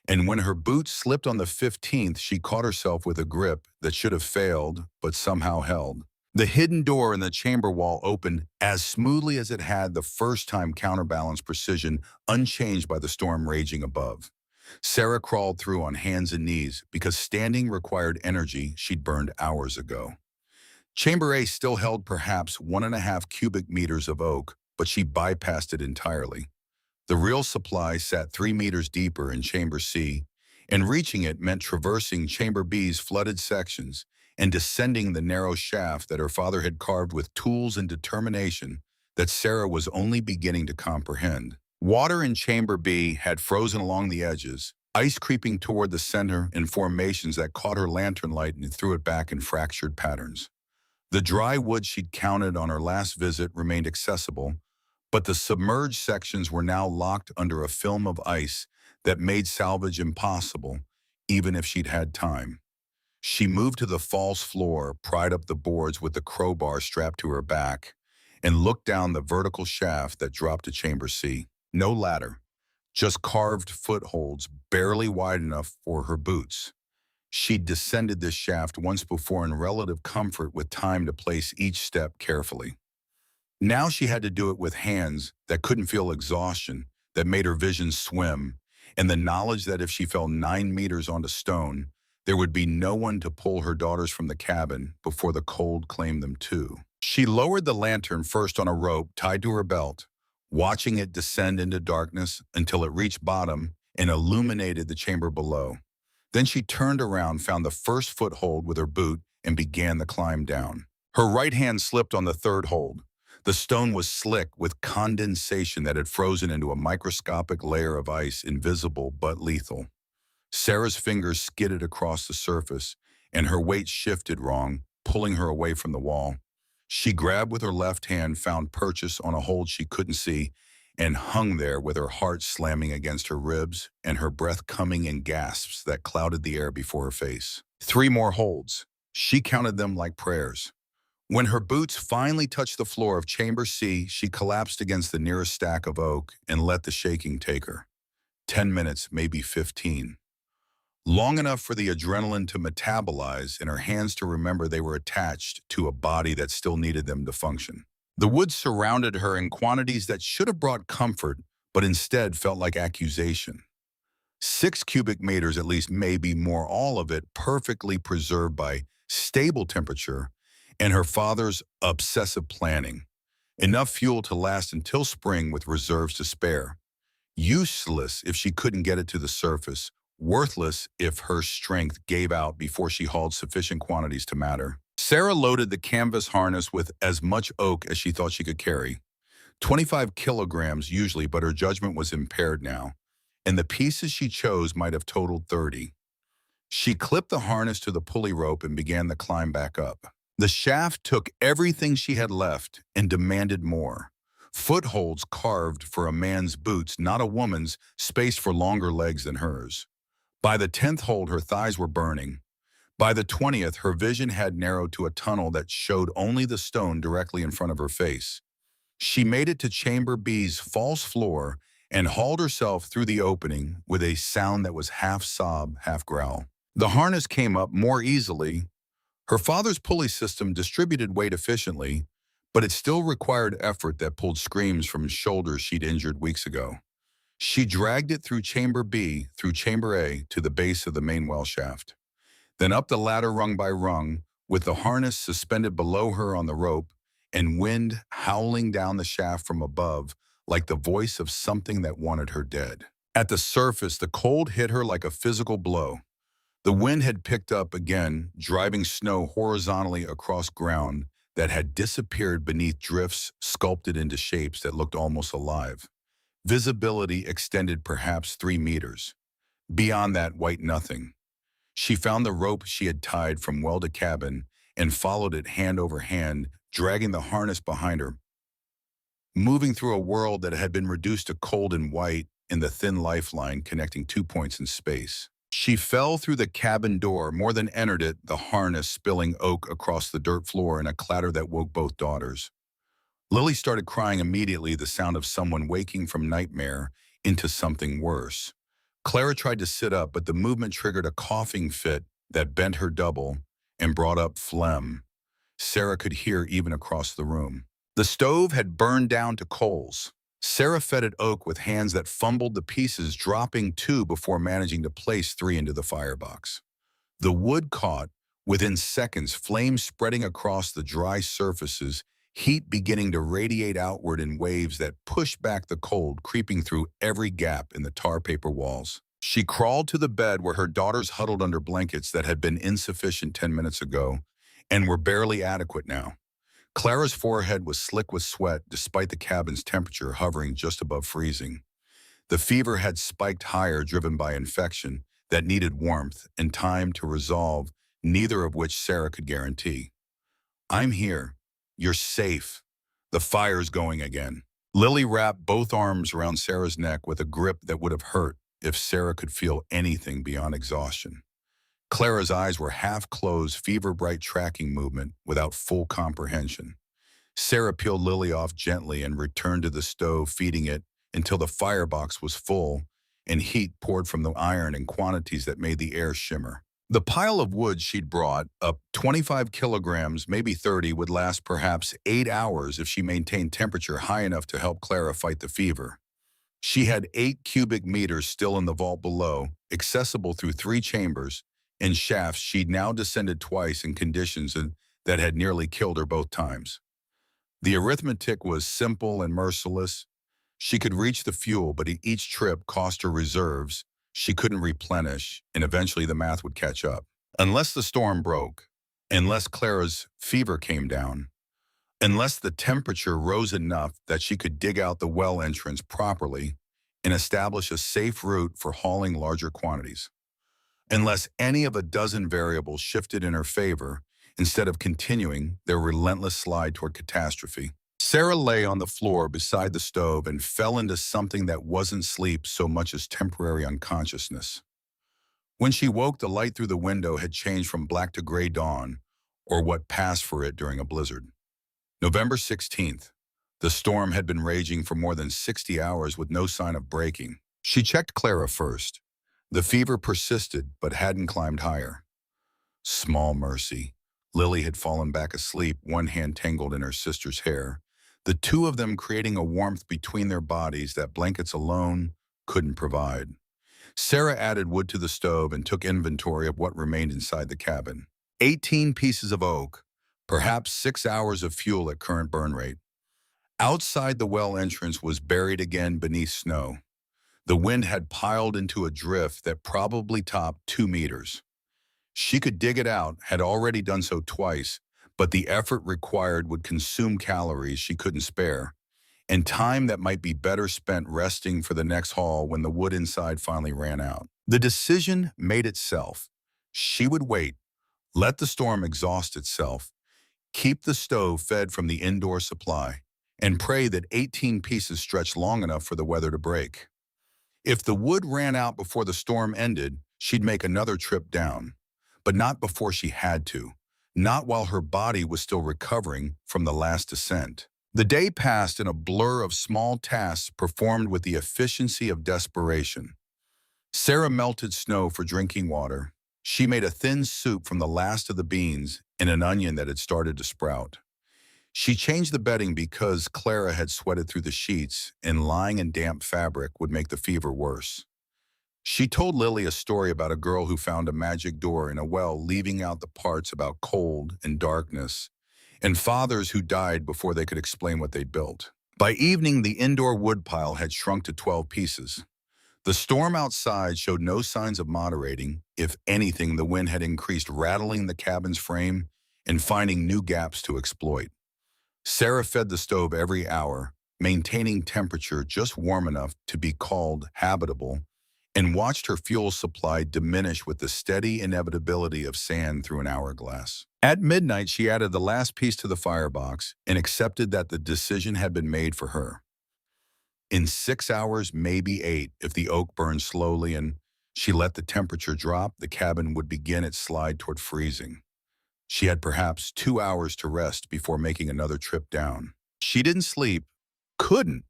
And when her boots slipped on the 15th, she caught herself with a grip that should have failed, but somehow held. The hidden door in the chamber wall opened as smoothly as it had the first time, counterbalanced precision, unchanged by the storm raging above. Sarah crawled through on hands and knees because standing required energy she'd burned hours ago. Chamber A still held perhaps 1.5 cubic meters of oak, but she bypassed it entirely. The real supply sat 3 meters deeper in Chamber C, and reaching it meant traversing Chamber B's flooded sections and descending the narrow shaft that her father had carved with tools and determination that Sarah was only beginning to comprehend. Water in Chamber B had frozen along the edges, ice creeping toward the center in formations that caught her lantern light and threw it back in fractured patterns. The dry wood she'd counted on her last visit remained accessible, but the submerged sections were now locked under a film of ice that made salvage impossible, even if she'd had time. She moved to the false floor, pried up the boards with the crowbar strapped to her back, and looked down the vertical shaft that dropped to Chamber C. No ladder, just carved footholds barely wide enough for her boots. She'd descended this shaft once before in relative comfort with time to place each step carefully. Now she had to do it with hands that couldn't feel exhaustion, that made her vision swim, and the knowledge that if she fell 9 meters onto stone, there would be no one to pull her daughters from the cabin before the cold claimed them too. She lowered the lantern first on a rope tied to her belt, watching it descend into darkness until it reached bottom and illuminated the chamber below. Then she turned around, found the first foothold with her boot, and began the climb down. Her right hand slipped on the third hold. The stone was slick with condensation that had frozen into a microscopic layer of ice, invisible but lethal. Sarah's fingers skidded across the surface, and her weight shifted wrong, pulling her away from the wall. She grabbed with her left hand, found purchase on a hold she couldn't see, and hung there with her heart slamming against her ribs and her breath coming in gasps that clouded the air before her face. 3 more holds. She counted them like prayers. When her boots finally touched the floor of Chamber C, she collapsed against the nearest stack of oak and let the shaking take her. 10 minutes, maybe 15. Long enough for the adrenaline to metabolize and her hands to remember they were attached to a body that still needed them to function. The wood surrounded her in quantities that should have brought comfort, but instead felt like accusation. 6 cubic meters at least, maybe more, all of it perfectly preserved by stable temperature and her father's obsessive planning. Enough fuel to last until spring with reserves to spare. Useless if she couldn't get it to the surface. Worthless if her strength gave out before she hauled sufficient quantities to matter. Sarah loaded the canvas harness with as much oak as she thought she could carry. 25 kilograms usually, but her judgment was impaired now, and the pieces she chose might have totaled 30. She clipped the harness to the pulley rope and began the climb back up. The shaft took everything she had left and demanded more. Footholds carved for a man's boots, not a woman's, spaced for longer legs than hers. By the 10th hold, her thighs were burning. By the 20th, her vision had narrowed to a tunnel that showed only the stone directly in front of her face. She made it to Chamber B's false floor and hauled herself through the opening with a sound that was half sob, half growl. The harness came up more easily. Her father's pulley system distributed weight efficiently, but it still required effort that pulled screams from shoulders she'd injured weeks ago. She dragged it through Chamber B, through Chamber A, to the base of the main well shaft. Then up the ladder rung by rung, with the harness suspended below her on the rope, and wind howling down the shaft from above like the voice of something that wanted her dead. At the surface, the cold hit her like a physical blow. The wind had picked up again, driving snow horizontally across ground that had disappeared beneath drifts sculpted into shapes that looked almost alive. Visibility extended perhaps 3 meters. Beyond that, white nothing. She found the rope she had tied from well to cabin and followed it hand over hand, dragging the harness behind her, moving through a world that had been reduced to cold and white in the thin lifeline connecting 2 points in space. She fell through the cabin door, more than entered it, the harness spilling oak across the dirt floor in a clatter that woke both daughters. Lily started crying immediately, the sound of someone waking from nightmare into something worse. Clara tried to sit up, but the movement triggered a coughing fit that bent her double and brought up phlegm. Sarah could hear even across the room. The stove had burned down to coals. Sarah fed at oak with hands that fumbled the pieces, dropping 2 before managing to place 3 into the firebox. The wood caught. Within seconds, flames spreading across the dry surfaces, heat beginning to radiate outward in waves that pushed back the cold, creeping through every gap in the tar paper walls. She crawled to the bed where her daughters huddled under blankets that had been insufficient 10 minutes ago and were barely adequate now. Clara's forehead was slick with sweat despite the cabin's temperature hovering just above freezing. The fever had spiked higher, driven by infection that needed warmth and time to resolve, neither of which Sarah could guarantee. I'm here. You're safe. The fire's going again. Lily wrapped both arms around Sarah's neck with a grip that would have hurt if Sarah could feel anything beyond exhaustion. Clara's eyes were half closed, fever-bright tracking movement without full comprehension. Sarah peeled Lily off gently and returned to the stove, feeding it until the firebox was full and heat poured from the iron in quantities that made the air shimmer. The pile of wood she'd brought, up 25 kilograms, maybe 30, would last perhaps 8 hours if she maintained temperature high enough to help Clara fight the fever. She had 8 cubic meters still in the vault below, accessible through 3 chambers and shafts she'd now descended twice in conditions that had nearly killed her both times. The arithmetic was simple and merciless. She could reach the fuel, but each trip cost her reserves she couldn't replenish, and eventually the math would catch up. Unless the storm broke, unless Clara's fever came down, unless the temperature rose enough that she could dig out the well entrance properly and establish a safe route for hauling larger quantities. Unless any of a dozen variables shifted in her favor instead of continuing their relentless slide toward catastrophe. Sarah lay on the floor beside the stove and fell into something that wasn't sleep so much as temporary unconsciousness. When she woke, the light through the window had changed from black to gray dawn, or what passed for it during a blizzard. November 16th. The storm had been raging for more than 60 hours with no sign of breaking. She checked Clara first. The fever persisted but hadn't climbed higher. Small mercy. Lily had fallen back asleep, one hand tangled in her sister's hair, the two of them creating a warmth between their bodies that blankets alone couldn't provide. Sarah added wood to the stove and took inventory of what remained inside the cabin. 18 pieces of oak, perhaps 6 hours of fuel at current burn rate. Outside the well entrance was buried again beneath snow. The wind had piled into a drift that probably topped 2 meters. She could dig it out, had already done so twice, but the effort required would consume calories she couldn't spare, and time that might be better spent resting for the next haul when the wood inside finally ran out. The decision made itself. She would wait, let the storm exhaust itself, keep the stove fed from the indoor supply, and pray that 18 pieces stretched long enough for the weather to break. If the wood ran out before the storm ended, she'd make another trip down, but not before she had to. Not while her body was still recovering from the last descent. The day passed in a blur of small tasks performed with the efficiency of desperation. Sarah melted snow for drinking water. She made a thin soup from the last of the beans and an onion that had started to sprout. She changed the bedding because Clara had sweated through the sheets, and lying in damp fabric would make the fever worse. She told Lily a story about a girl who found a magic door in a well, leaving out the parts about cold and darkness, and fathers who died before they could explain what they'd built. By evening, the indoor woodpile had shrunk to 12 pieces. The storm outside showed no signs of moderating. If anything, the wind had increased, rattling the cabin's frame and finding new gaps to exploit. Sarah fed the stove every hour, maintaining temperature just warm enough to be called habitable, and watched her fuel supply diminish with the steady inevitability of sand through an hourglass. At midnight, she added the last piece to the firebox and accepted that the decision had been made for her. In 6 hours, maybe 8, if the oak burned slowly and she let the temperature drop, the cabin would begin its slide toward freezing. She had perhaps 2 hours to rest before making another trip down. She didn't sleep, couldn't.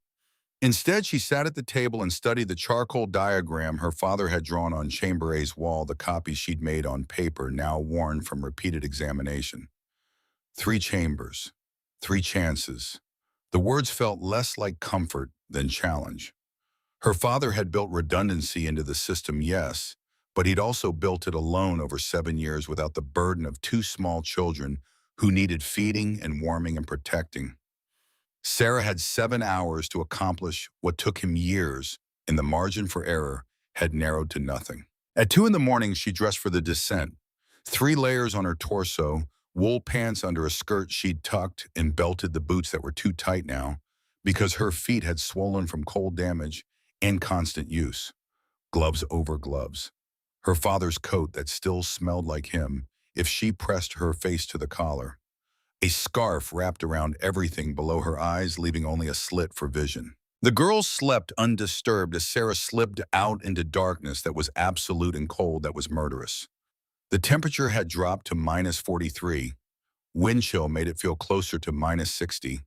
Instead, she sat at the table and studied the charcoal diagram her father had drawn on Chamber A's wall, the copy she'd made on paper, now worn from repeated examination. 3 chambers, 3 chances. The words felt less like comfort than challenge. Her father had built redundancy into the system, yes, but he'd also built it alone over 7 years without the burden of 2 small children who needed feeding and warming and protecting. Sarah had 7 hours to accomplish what took him years, and the margin for error had narrowed to nothing. At 2 in the morning, she dressed for the descent. 3 layers on her torso, wool pants under a skirt she'd tucked, and belted the boots that were too tight now because her feet had swollen from cold damage and constant use. Gloves over gloves. Her father's coat that still smelled like him if she pressed her face to the collar. A scarf wrapped around everything below her eyes, leaving only a slit for vision. The girls slept undisturbed as Sarah slipped out into darkness that was absolute and cold, that was murderous. The temperature had dropped to -43. Wind chill made it feel closer to -60.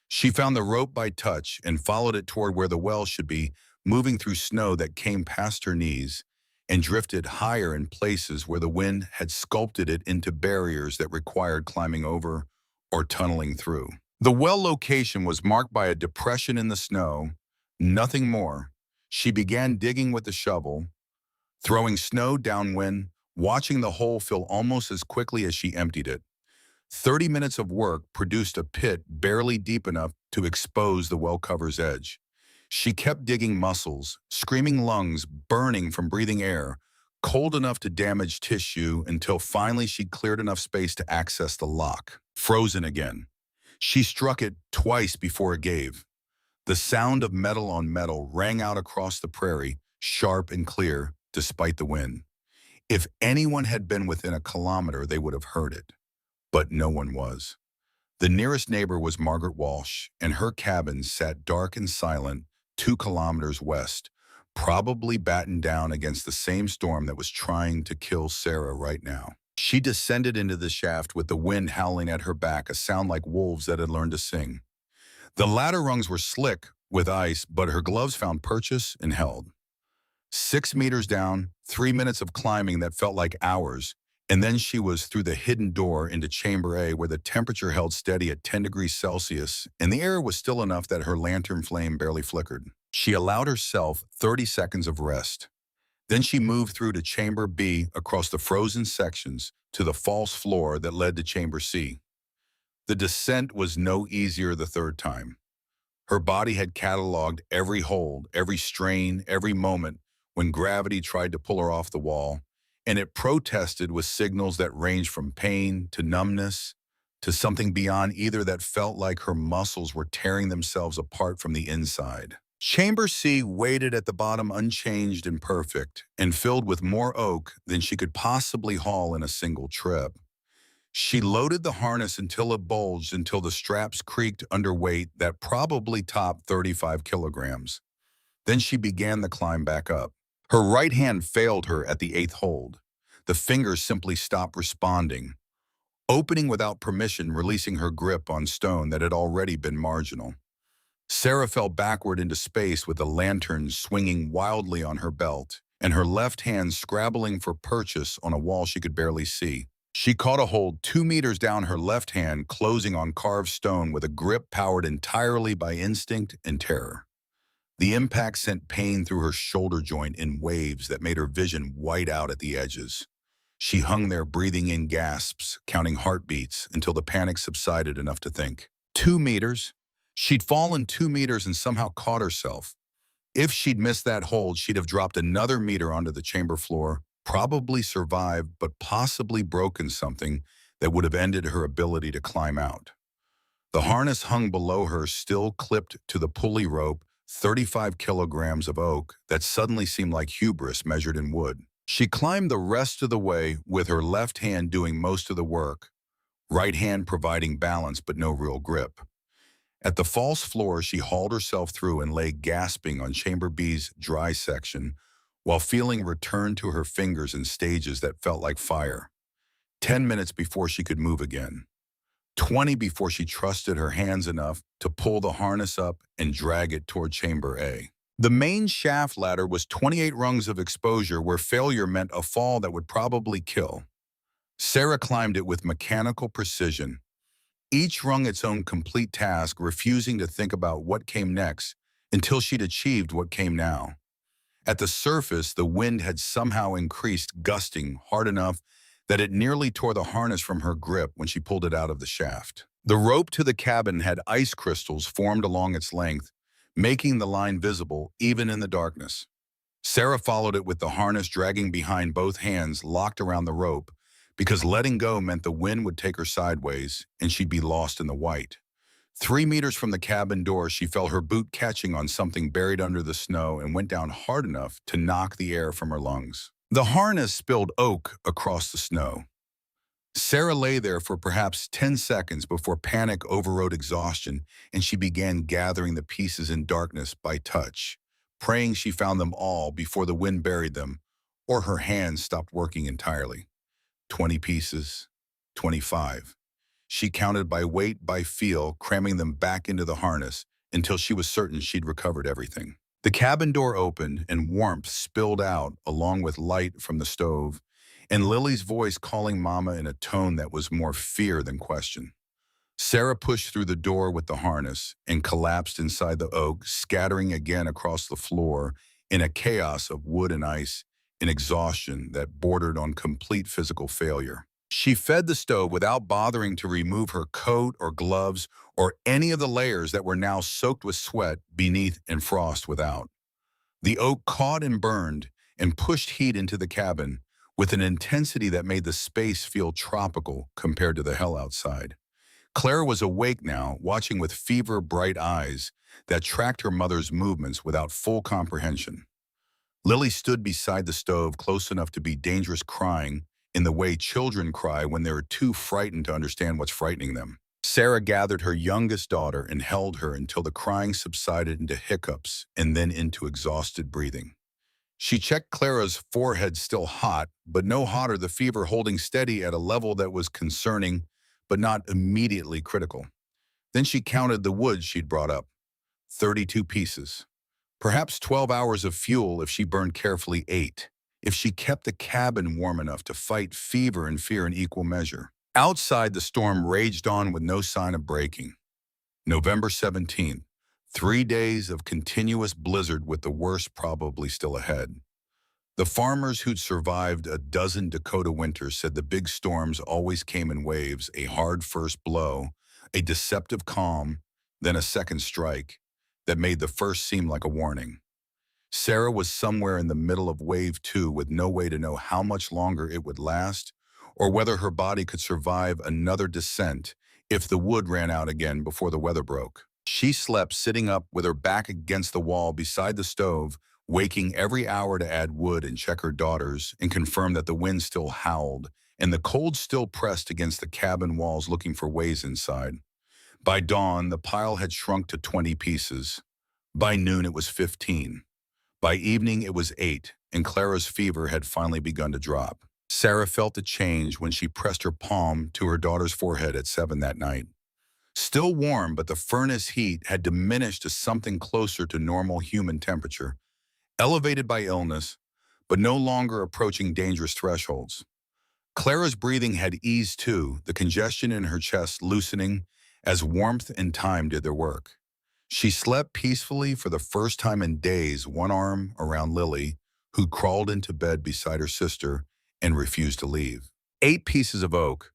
She found the rope by touch and followed it toward where the well should be, moving through snow that came past her knees and drifted higher in places where the wind had sculpted it into barriers that required climbing over or tunneling through. The well location was marked by a depression in the snow, nothing more. She began digging with the shovel, throwing snow downwind, watching the hole fill almost as quickly as she emptied it. 30 minutes of work produced a pit barely deep enough to expose the well cover's edge. She kept digging, muscles, screaming, lungs burning from breathing air, cold enough to damage tissue, until finally she cleared enough space to access the lock. Frozen again. She struck it twice before it gave. The sound of metal on metal rang out across the prairie, sharp and clear, despite the wind. If anyone had been within a kilometer, they would have heard it. But no one was. The nearest neighbor was Margaret Walsh, and her cabin sat dark and silent 2 kilometers west, probably battened down against the same storm that was trying to kill Sarah right now. She descended into the shaft with the wind howling at her back, a sound like wolves that had learned to sing. The ladder rungs were slick with ice, but her gloves found purchase and held. 6 meters down, 3 minutes of climbing that felt like hours, and then she was through the hidden door into Chamber A, where the temperature held steady at 10 degrees Celsius, and the air was still enough that her lantern flame barely flickered. She allowed herself 30 seconds of rest. Then she moved through to Chamber B, across the frozen sections, to the false floor that led to Chamber C. The descent was no easier the third time. Her body had cataloged every hold, every strain, every moment when gravity tried to pull her off the wall, and it protested with signals that ranged from pain to numbness to something beyond either, that felt like her muscles were tearing themselves apart from the inside. Chamber C waited at the bottom, unchanged and perfect, and filled with more oak than she could possibly haul in a single trip. She loaded the harness until it bulged, until the straps creaked under weight that probably topped 35 kilograms. Then she began the climb back up. Her right hand failed her at the 8th hold. The fingers simply stopped responding, opening without permission, releasing her grip on stone that had already been marginal. Sarah fell backward into space with the lantern swinging wildly on her belt and her left hand scrabbling for purchase on a wall she could barely see. She caught a hold 2 meters down, her left hand closing on carved stone with a grip powered entirely by instinct and terror. The impact sent pain through her shoulder joint in waves that made her vision white out at the edges. She hung there, breathing in gasps, counting heartbeats, until the panic subsided enough to think. 2 meters? She'd fallen 2 meters and somehow caught herself. If she'd missed that hold, she'd have dropped another meter onto the chamber floor, probably survived, but possibly broken something that would have ended her ability to climb out. The harness hung below her, still clipped to the pulley rope, 35 kilograms of oak that suddenly seemed like hubris measured in wood. She climbed the rest of the way with her left hand doing most of the work, right hand providing balance but no real grip. At the false floor, she hauled herself through and lay gasping on Chamber B's dry section, while feeling return to her fingers in stages that felt like fire. 10 minutes before she could move again. 20 before she trusted her hands enough to pull the harness up and drag it toward Chamber A. The main shaft ladder was 28 rungs of exposure, where failure meant a fall that would probably kill. Sarah climbed it with mechanical precision, each rung its own complete task, refusing to think about what came next until she'd achieved what came now. At the surface, the wind had somehow increased, gusting hard enough that it nearly tore the harness from her grip when she pulled it out of the shaft. The rope to the cabin had ice crystals formed along its length, making the line visible even in the darkness. Sarah followed it with the harness dragging behind, both hands locked around the rope, because letting go meant the wind would take her sideways and she'd be lost in the white. 3 meters from the cabin door, she felt her boot catching on something buried under the snow and went down hard enough to knock the air from her lungs. The harness spilled oak across the snow. Sarah lay there for perhaps 10 seconds before panic overrode exhaustion, and she began gathering the pieces in darkness by touch, praying she found them all before the wind buried them, or her hands stopped working entirely. 20 pieces, 25. She counted by weight, by feel, cramming them back into the harness until she was certain she'd recovered everything. The cabin door opened and warmth spilled out along with light from the stove, and Lily's voice calling Mama in a tone that was more fear than question. Sarah pushed through the door with the harness and collapsed inside the oak, scattering again across the floor in a chaos of wood and ice, in exhaustion that bordered on complete physical failure. She fed the stove without bothering to remove her coat or gloves or any of the layers that were now soaked with sweat beneath and frost without. The oak caught and burned and pushed heat into the cabin with an intensity that made the space feel tropical compared to the hell outside. Clara was awake now, watching with fever-bright eyes that tracked her mother's movements without full comprehension. Lily stood beside the stove, close enough to be dangerous, crying in the way children cry when they're too frightened to understand what's frightening them. Sarah gathered her youngest daughter and held her until the crying subsided into hiccups and then into exhausted breathing. She checked Clara's forehead, still hot, but no hotter, the fever holding steady at a level that was concerning, but not immediately critical. Then she counted the wood she'd brought up. 32 pieces. Perhaps 12 hours of fuel if she burned carefully 8. If she kept the cabin warm enough to fight fever and fear in equal measure. Outside, the storm raged on with no sign of breaking. November 17th. 3 days of continuous blizzard with the worst probably still ahead. The farmers who'd survived a dozen Dakota winters said the big storms always came in waves, a hard first blow, a deceptive calm, then a second strike that made the first seem like a warning. Sarah was somewhere in the middle of wave 2 with no way to know how much longer it would last or whether her body could survive another descent if the wood ran out again before the weather broke. She slept sitting up with her back against the wall beside the stove, waking every hour to add wood and check her daughters and confirm that the wind still howled and the cold still pressed against the cabin walls looking for ways inside. By dawn, the pile had shrunk to 20 pieces. By noon, it was 15. By evening, it was 8, and Clara's fever had finally begun to drop. Sarah felt the change when she pressed her palm to her daughter's forehead at 7 that night. Still warm, but the furnace heat had diminished to something closer to normal human temperature, elevated by illness, but no longer approaching dangerous thresholds. Clara's breathing had eased too, the congestion in her chest loosening as warmth and time did their work. She slept peacefully for the first time in days, one arm around Lily, who crawled into bed beside her sister and refused to leave. 8 pieces of oak,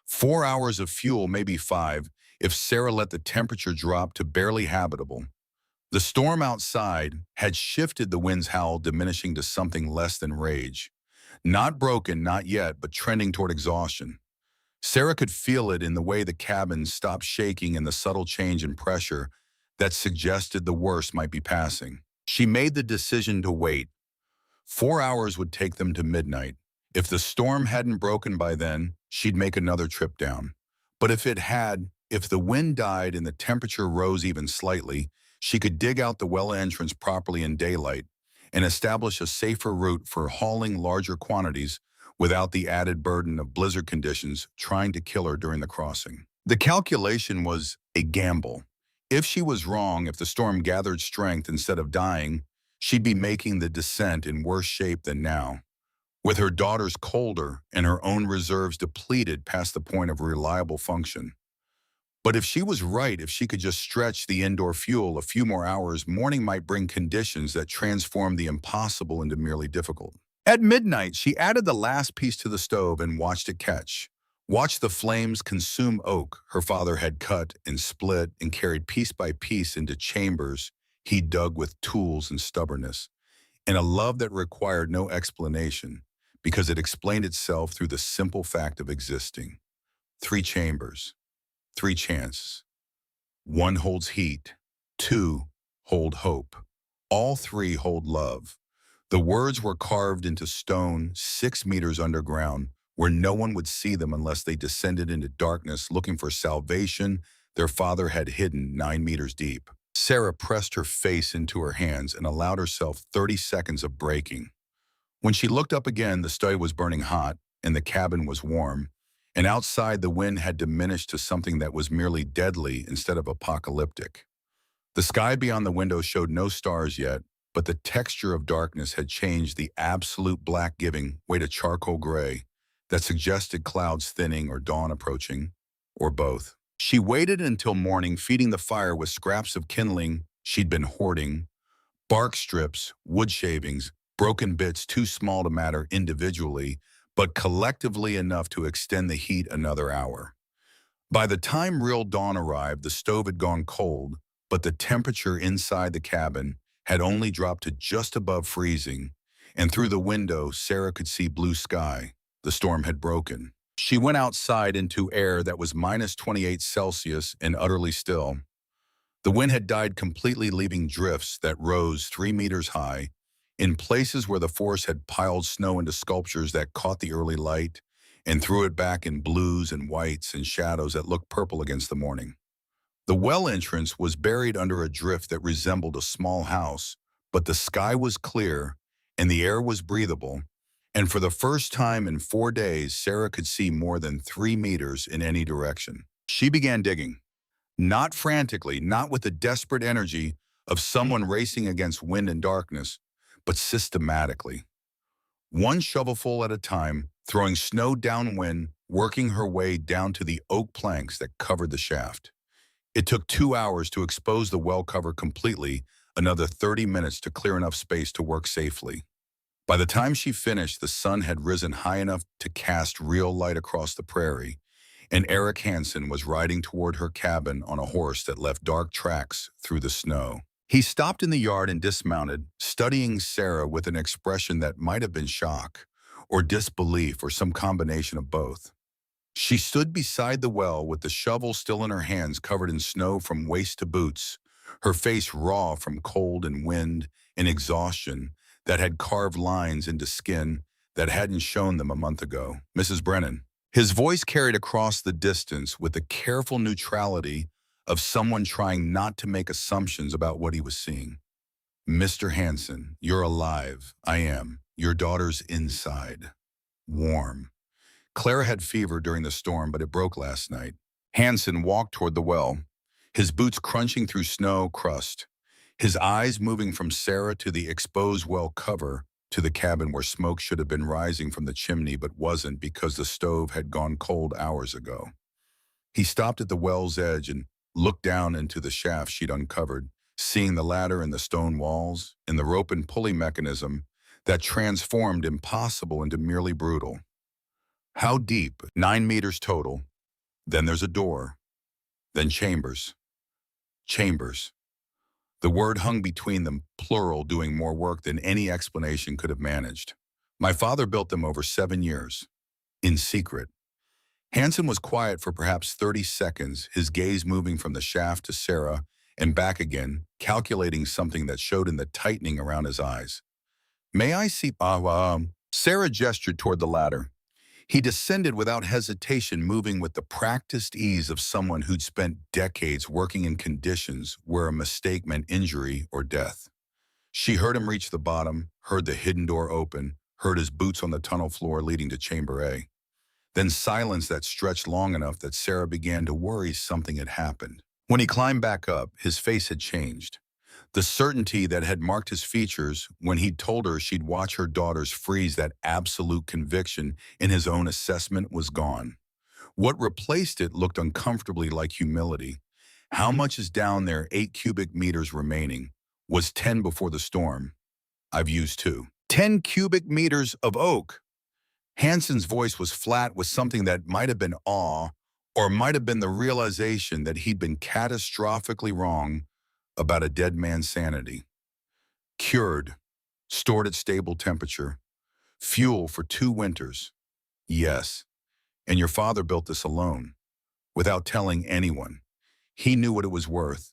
4 hours of fuel, maybe 5, if Sarah let the temperature drop to barely habitable. The storm outside had shifted the wind's howl, diminishing to something less than rage. Not broken, not yet, but trending toward exhaustion. Sarah could feel it in the way the cabin stopped shaking and the subtle change in pressure that suggested the worst might be passing. She made the decision to wait. 4 hours would take them to midnight. If the storm hadn't broken by then, she'd make another trip down. But if it had, if the wind died and the temperature rose even slightly, she could dig out the well entrance properly in daylight and establish a safer route for hauling larger quantities without the added burden of blizzard conditions trying to kill her during the crossing. The calculation was a gamble. If she was wrong, if the storm gathered strength instead of dying, she'd be making the descent in worse shape than now, with her daughters colder and her own reserves depleted past the point of reliable function. But if she was right, if she could just stretch the indoor fuel a few more hours, morning might bring conditions that transformed the impossible into merely difficult. At midnight, she added the last piece to the stove and watched it catch. Watched the flames consume oak her father had cut and split and carried piece by piece into chambers he dug with tools and stubbornness, and a love that required no explanation because it explained itself through the simple fact of existing. 3 chambers, 3 chances. One holds heat. Two hold hope. All three hold love. The words were carved into stone 6 meters underground, where no one would see them unless they descended into darkness looking for salvation their father had hidden 9 meters deep. Sarah pressed her face into her hands and allowed herself 30 seconds of breaking. When she looked up again, the study was burning hot and the cabin was warm, and outside the wind had diminished to something that was merely deadly instead of apocalyptic. The sky beyond the window showed no stars yet, but the texture of darkness had changed the absolute black giving way to charcoal gray that suggested clouds thinning or dawn approaching, or both. She waited until morning, feeding the fire with scraps of kindling she'd been hoarding, bark strips, wood shavings, broken bits too small to matter individually, but collectively enough to extend the heat another hour. By the time real dawn arrived, the stove had gone cold, but the temperature inside the cabin had only dropped to just above freezing, and through the window, Sarah could see blue sky. The storm had broken. She went outside into air that was minus 28 Celsius and utterly still. The wind had died completely, leaving drifts that rose 3 meters high. In places where the force had piled snow into sculptures that caught the early light and threw it back in blues and whites and shadows that looked purple against the morning. The well entrance was buried under a drift that resembled a small house, but the sky was clear and the air was breathable, and for the first time in 4 days, Sarah could see more than 3 meters in any direction. She began digging. Not frantically, not with the desperate energy of someone racing against wind and darkness, but systematically. One shovelful at a time, throwing snow downwind, working her way down to the oak planks that covered the shaft. It took 2 hours to expose the well cover completely, another 30 minutes to clear enough space to work safely. By the time she finished, the sun had risen high enough to cast real light across the prairie, and Eric Hansen was riding toward her cabin on a horse that left dark tracks through the snow. He stopped in the yard and dismounted, studying Sarah with an expression that might have been shock, or disbelief, or some combination of both. She stood beside the well with the shovel still in her hands, covered in snow from waist to boots, her face raw from cold and wind and exhaustion that had carved lines into skin that hadn't shown them a month ago. "Mrs. Brennan." His voice carried across the distance with the careful neutrality of someone trying not to make assumptions about what he was seeing. "Mr. Hansen, you're alive. I am. Your daughter's inside. Warm. Clara had fever during the storm, but it broke last night." Hansen walked toward the well, his boots crunching through snow crust, his eyes moving from Sarah to the exposed well cover to the cabin where smoke should have been rising from the chimney but wasn't because the stove had gone cold hours ago. He stopped at the well's edge and looked down into the shaft she'd uncovered, seeing the ladder and the stone walls and the rope and pulley mechanism that transformed impossible into merely brutal. How deep? 9 meters total. Then there's a door. Then chambers. Chambers. The word hung between them, plural, doing more work than any explanation could have managed. "My father built them over 7 years. In secret." Hansen was quiet for perhaps 30 seconds, his gaze moving from the shaft to Sarah and back again, calculating something that showed in the tightening around his eyes. "May I see?" Sarah gestured toward the ladder. He descended without hesitation, moving with the practiced ease of someone who'd spent decades working in conditions where a mistake meant injury or death. She heard him reach the bottom, heard the hidden door open, heard his boots on the tunnel floor leading to Chamber A. Then silence that stretched long enough that Sarah began to worry something had happened. When he climbed back up, his face had changed. The certainty that had marked his features when he'd told her she'd watch her daughters freeze, that absolute conviction in his own assessment, was gone. What replaced it looked uncomfortably like humility. How much is down there? 8 cubic meters remaining. Was 10 before the storm. I've used 2. 10 cubic meters of oak. Hansen's voice was flat with something that might have been awe, or might have been the realization that he'd been catastrophically wrong about a dead man's sanity. Cured, stored at stable temperature, fuel for 2 winters. Yes, and your father built this alone, without telling anyone. He knew what it was worth,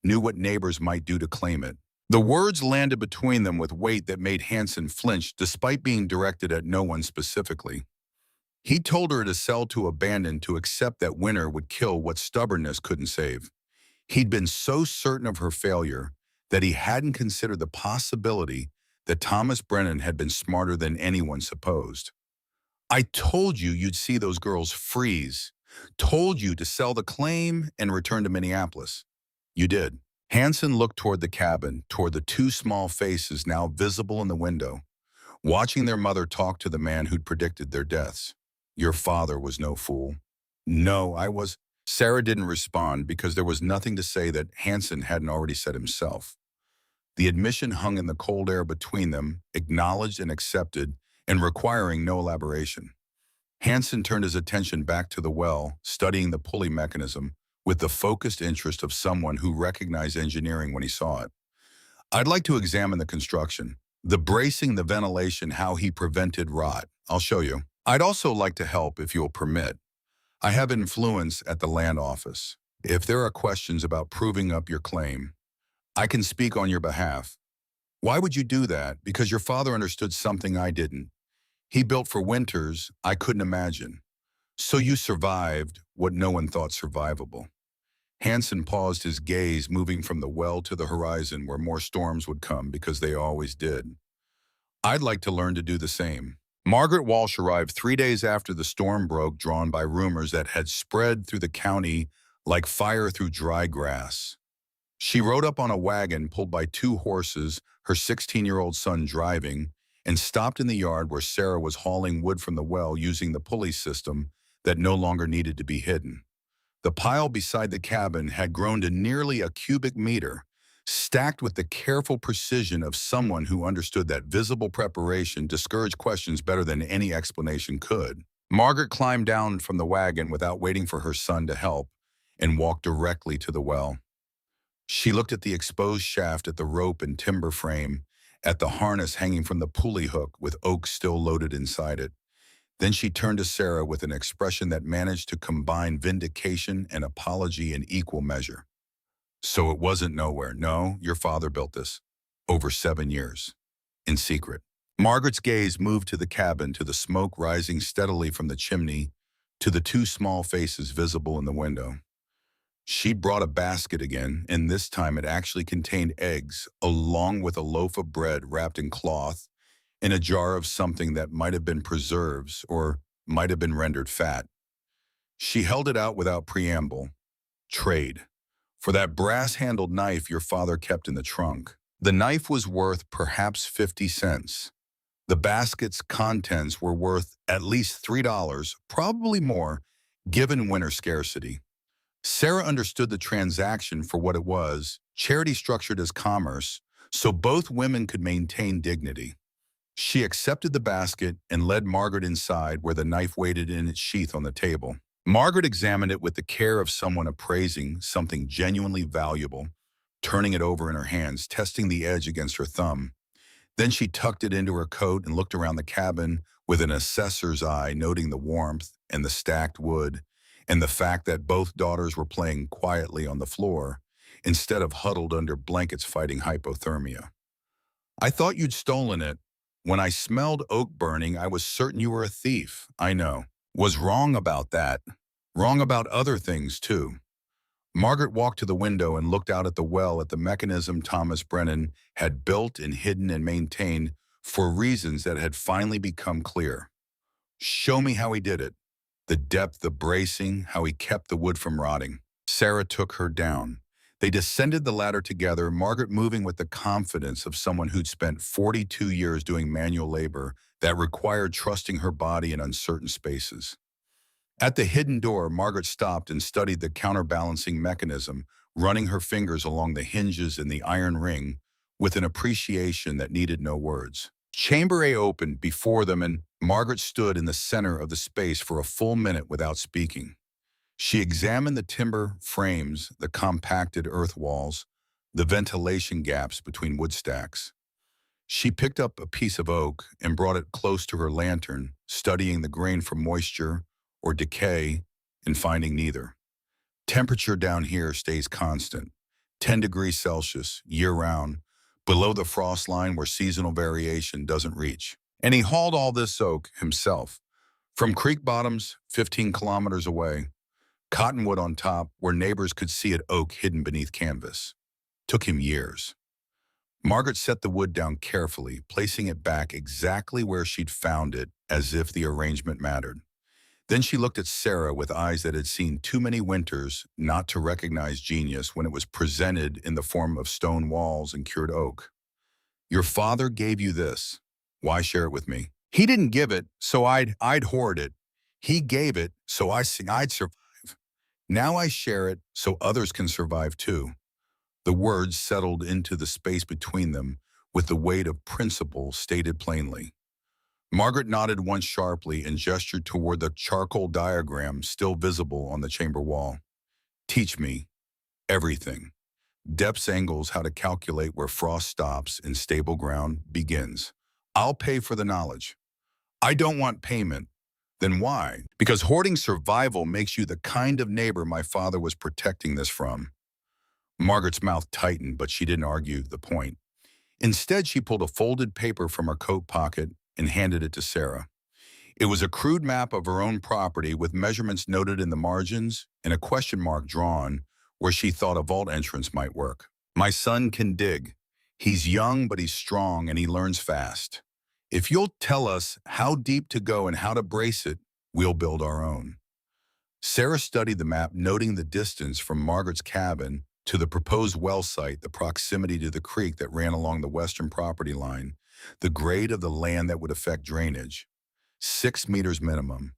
knew what neighbors might do to claim it. The words landed between them with weight that made Hanson flinch despite being directed at no one specifically. He told her to sell to abandon, to accept that winter would kill what stubbornness couldn't save. He'd been so certain of her failure that he hadn't considered the possibility that Thomas Brennan had been smarter than anyone supposed. I told you you'd see those girls freeze. Told you to sell the claim and return to Minneapolis. You did. Hanson looked toward the cabin, toward the two small faces now visible in the window, watching their mother talk to the man who'd predicted their deaths. Your father was no fool. No, I was. Sarah didn't respond because there was nothing to say that Hanson hadn't already said himself. The admission hung in the cold air between them, acknowledged and accepted, and requiring no elaboration. Hanson turned his attention back to the well, studying the pulley mechanism with the focused interest of someone who recognized engineering when he saw it. I'd like to examine the construction, the bracing, the ventilation, how he prevented rot. I'll show you. I'd also like to help if you'll permit. I have influence at the land office. If there are questions about proving up your claim, I can speak on your behalf. Why would you do that? Because your father understood something I didn't. He built for winters I couldn't imagine. So you survived what no one thought survivable. Hanson paused, his gaze moving from the well to the horizon where more storms would come because they always did. I'd like to learn to do the same. Margaret Walsh arrived 3 days after the storm broke, drawn by rumors that had spread through the county like fire through dry grass. She rode up on a wagon pulled by 2 horses, her 16-year-old son driving, and stopped in the yard where Sarah was hauling wood from the well using the pulley system that no longer needed to be hidden. The pile beside the cabin had grown to nearly a cubic meter, stacked with the careful precision of someone who understood that visible preparation discouraged questions better than any explanation could. Margaret climbed down from the wagon without waiting for her son to help and walked directly to the well. She looked at the exposed shaft, at the rope and timber frame, at the harness hanging from the pulley hook with oak still loaded inside it. Then she turned to Sarah with an expression that managed to combine vindication and apology in equal measure. So it wasn't nowhere. No, your father built this. Over 7 years. In secret. Margaret's gaze moved to the cabin, to the smoke rising steadily from the chimney, to the 2 small faces visible in the window. She brought a basket again, and this time it actually contained eggs, along with a loaf of bread wrapped in cloth, and a jar of something that might have been preserves or might have been rendered fat. She held it out without preamble. Trade. For that brass-handled knife your father kept in the trunk. The knife was worth perhaps 50 cents. The basket's contents were worth at least $3, probably more, given winter scarcity. Sarah understood the transaction for what it was, charity structured as commerce, so both women could maintain dignity. She accepted the basket and led Margaret inside where the knife waited in its sheath on the table. Margaret examined it with the care of someone appraising something genuinely valuable, turning it over in her hands, testing the edge against her thumb. Then she tucked it into her coat and looked around the cabin with an assessor's eye, noting the warmth and the stacked wood and the fact that both daughters were playing quietly on the floor instead of huddled under blankets fighting hypothermia. I thought you'd stolen it. When I smelled oak burning, I was certain you were a thief. I know. Was wrong about that. Wrong about other things, too. Margaret walked to the window and looked out at the well, at the mechanism Thomas Brennan had built and hidden and maintained for reasons that had finally become clear. Show me how he did it. The depth, the bracing, how he kept the wood from rotting. Sarah took her down. They descended the ladder together, Margaret moving with the confidence of someone who'd spent 42 years doing manual labor that required trusting her body in uncertain spaces. At the hidden door, Margaret stopped and studied the counterbalancing mechanism, running her fingers along the hinges and the iron ring with an appreciation that needed no words. Chamber A opened before them, and Margaret stood in the center of the space for a full minute without speaking. She examined the timber frames, the compacted earth walls, the ventilation gaps between wood stacks. She picked up a piece of oak and brought it close to her lantern, studying the grain for moisture or decay and finding neither. Temperature down here stays constant, 10 degrees Celsius, year-round, below the frost line where seasonal variation doesn't reach. And he hauled all this oak himself, from creek bottoms 15 kilometers away, cottonwood on top where neighbors could see it oak hidden beneath canvas. Took him years. Margaret set the wood down carefully, placing it back exactly where she'd found it, as if the arrangement mattered. Then she looked at Sarah with eyes that had seen too many winters not to recognize genius when it was presented in the form of stone walls and cured oak. Your father gave you this. Why share it with me? He didn't give it, so I'd hoard it. He gave it, so I'd survive. Now I share it, so others can survive too. The words settled into the space between them with the weight of principle stated plainly. Margaret nodded once sharply and gestured toward the charcoal diagram still visible on the chamber wall. Teach me everything. Depths, angles, how to calculate where frost stops and stable ground begins. I'll pay for the knowledge. I don't want payment. Then why? Because hoarding survival makes you the kind of neighbor my father was protecting this from. Margaret's mouth tightened, but she didn't argue the point. Instead, she pulled a folded paper from her coat pocket and handed it to Sarah. It was a crude map of her own property with measurements noted in the margins and a question mark drawn where she thought a vault entrance might work. My son can dig. He's young, but he's strong and he learns fast. If you'll tell us how deep to go and how to brace it, we'll build our own. Sarah studied the map, noting the distance from Margaret's cabin to the proposed well site, the proximity to the creek that ran along the western property line, the grade of the land that would affect drainage. 6 meters minimum.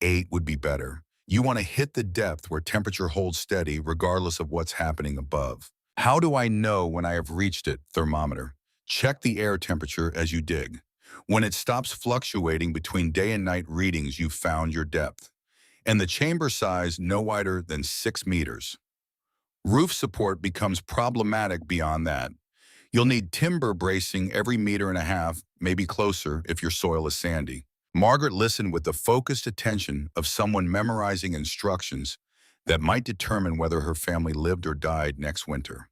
8 would be better. You want to hit the depth where temperature holds steady regardless of what's happening above. How do I know when I have reached it? Thermometer. Check the air temperature as you dig. When it stops fluctuating between day and night readings, you've found your depth. And the chamber size no wider than 6 meters. Roof support becomes problematic beyond that. You'll need timber bracing every 1.5 meters, maybe closer if your soil is sandy. Margaret listened with the focused attention of someone memorizing instructions that might determine whether her family lived or died next winter.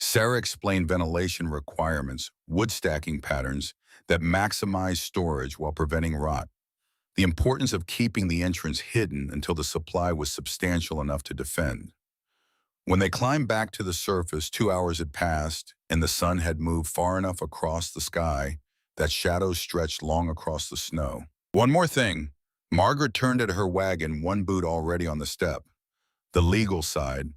Sarah explained ventilation requirements, wood stacking patterns that maximize storage while preventing rot, the importance of keeping the entrance hidden until the supply was substantial enough to defend. When they climbed back to the surface, 2 hours had passed, and the sun had moved far enough across the sky that shadows stretched long across the snow. One more thing. Margaret turned at her wagon, one boot already on the step. The legal side.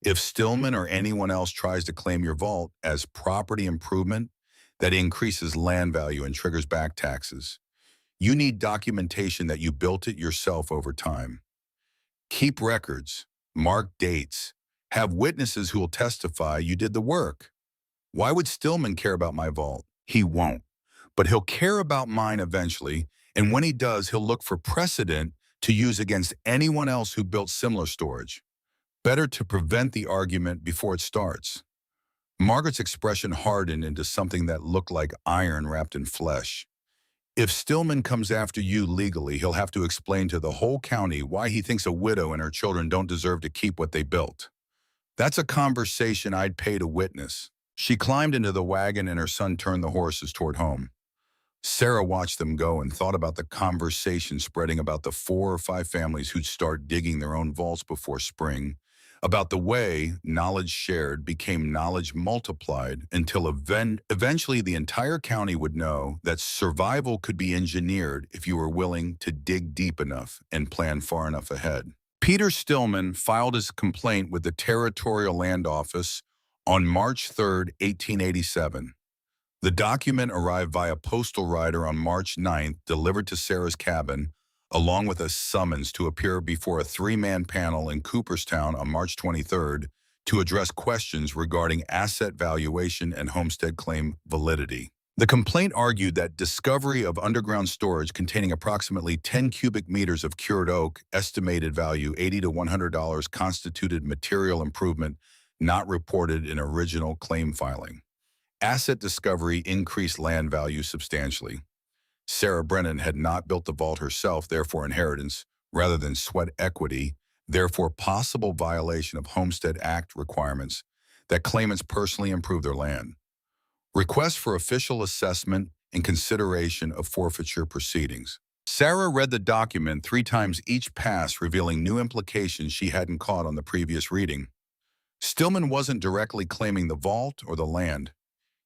If Stillman or anyone else tries to claim your vault as property improvement, that increases land value and triggers back taxes. You need documentation that you built it yourself over time. Keep records, mark dates, have witnesses who will testify you did the work. Why would Stillman care about my vault? He won't. But he'll care about mine eventually, and when he does, he'll look for precedent to use against anyone else who built similar storage. Better to prevent the argument before it starts. Margaret's expression hardened into something that looked like iron wrapped in flesh. If Stillman comes after you legally, he'll have to explain to the whole county why he thinks a widow and her children don't deserve to keep what they built. That's a conversation I'd pay to witness. She climbed into the wagon and her son turned the horses toward home. Sarah watched them go and thought about the conversation spreading about the 4 or 5 families who'd start digging their own vaults before spring, about the way knowledge shared became knowledge multiplied until eventually the entire county would know that survival could be engineered if you were willing to dig deep enough and plan far enough ahead. Peter Stillman filed his complaint with the Territorial Land Office on March 3, 1887. The document arrived via postal rider on March 9th, delivered to Sarah's cabin, along with a summons to appear before a 3-man panel in Cooperstown on March 23rd to address questions regarding asset valuation and homestead claim validity. The complaint argued that discovery of underground storage containing approximately 10 cubic meters of cured oak, estimated value $80 to $100, constituted material improvement not reported in original claim filing. Asset discovery increased land value substantially. Sarah Brennan had not built the vault herself, therefore inheritance, rather than sweat equity, therefore possible violation of Homestead Act requirements that claimants personally improve their land. Request for official assessment and consideration of forfeiture proceedings. Sarah read the document 3 times each pass, revealing new implications she hadn't caught on the previous reading. Stillman wasn't directly claiming the vault or the land.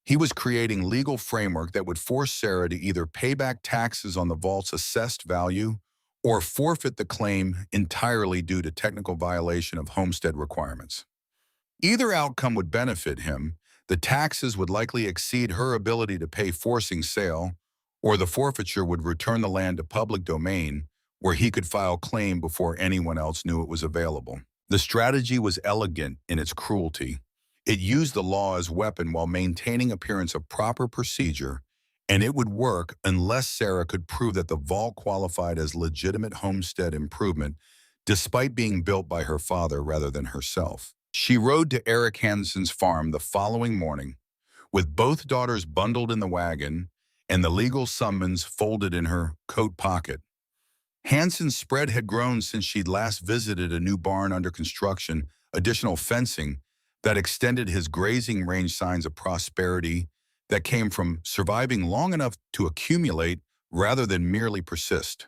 He was creating legal framework that would force Sarah to either pay back taxes on the vault's assessed value or forfeit the claim entirely due to technical violation of homestead requirements. Either outcome would benefit him. The taxes would likely exceed her ability to pay, forcing sale, or the forfeiture would return the land to public domain where he could file claim before anyone else knew it was available. The strategy was elegant in its cruelty. It used the law as weapon while maintaining appearance of proper procedure, and it would work unless Sarah could prove that the vault qualified as legitimate homestead improvement despite being built by her father rather than herself. She rode to Eric Hansen's farm the following morning, with both daughters bundled in the wagon and the legal summons folded in her coat pocket. Hansen's spread had grown since she'd last visited a new barn under construction, additional fencing that extended his grazing range, signs of prosperity that came from surviving long enough to accumulate rather than merely persist.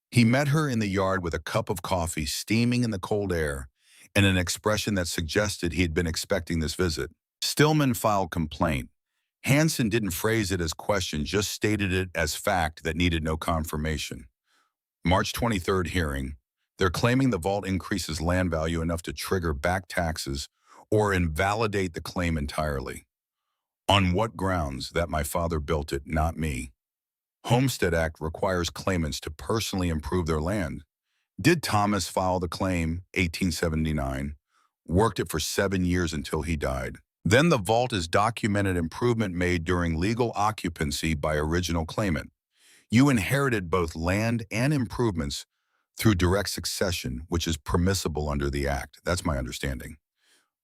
He met her in the yard with a cup of coffee steaming in the cold air and an expression that suggested he had been expecting this visit. Stillman filed complaint. Hansen didn't phrase it as question, just stated it as fact that needed no confirmation. March 23rd hearing. They're claiming the vault increases land value enough to trigger back taxes or invalidate the claim entirely. On what grounds? That my father built it, not me. Homestead Act requires claimants to personally improve their land. Did Thomas file the claim, 1879? Worked it for 7 years until he died. Then the vault is documented improvement made during legal occupancy by original claimant. You inherited both land and improvements through direct succession, which is permissible under the Act. That's my understanding.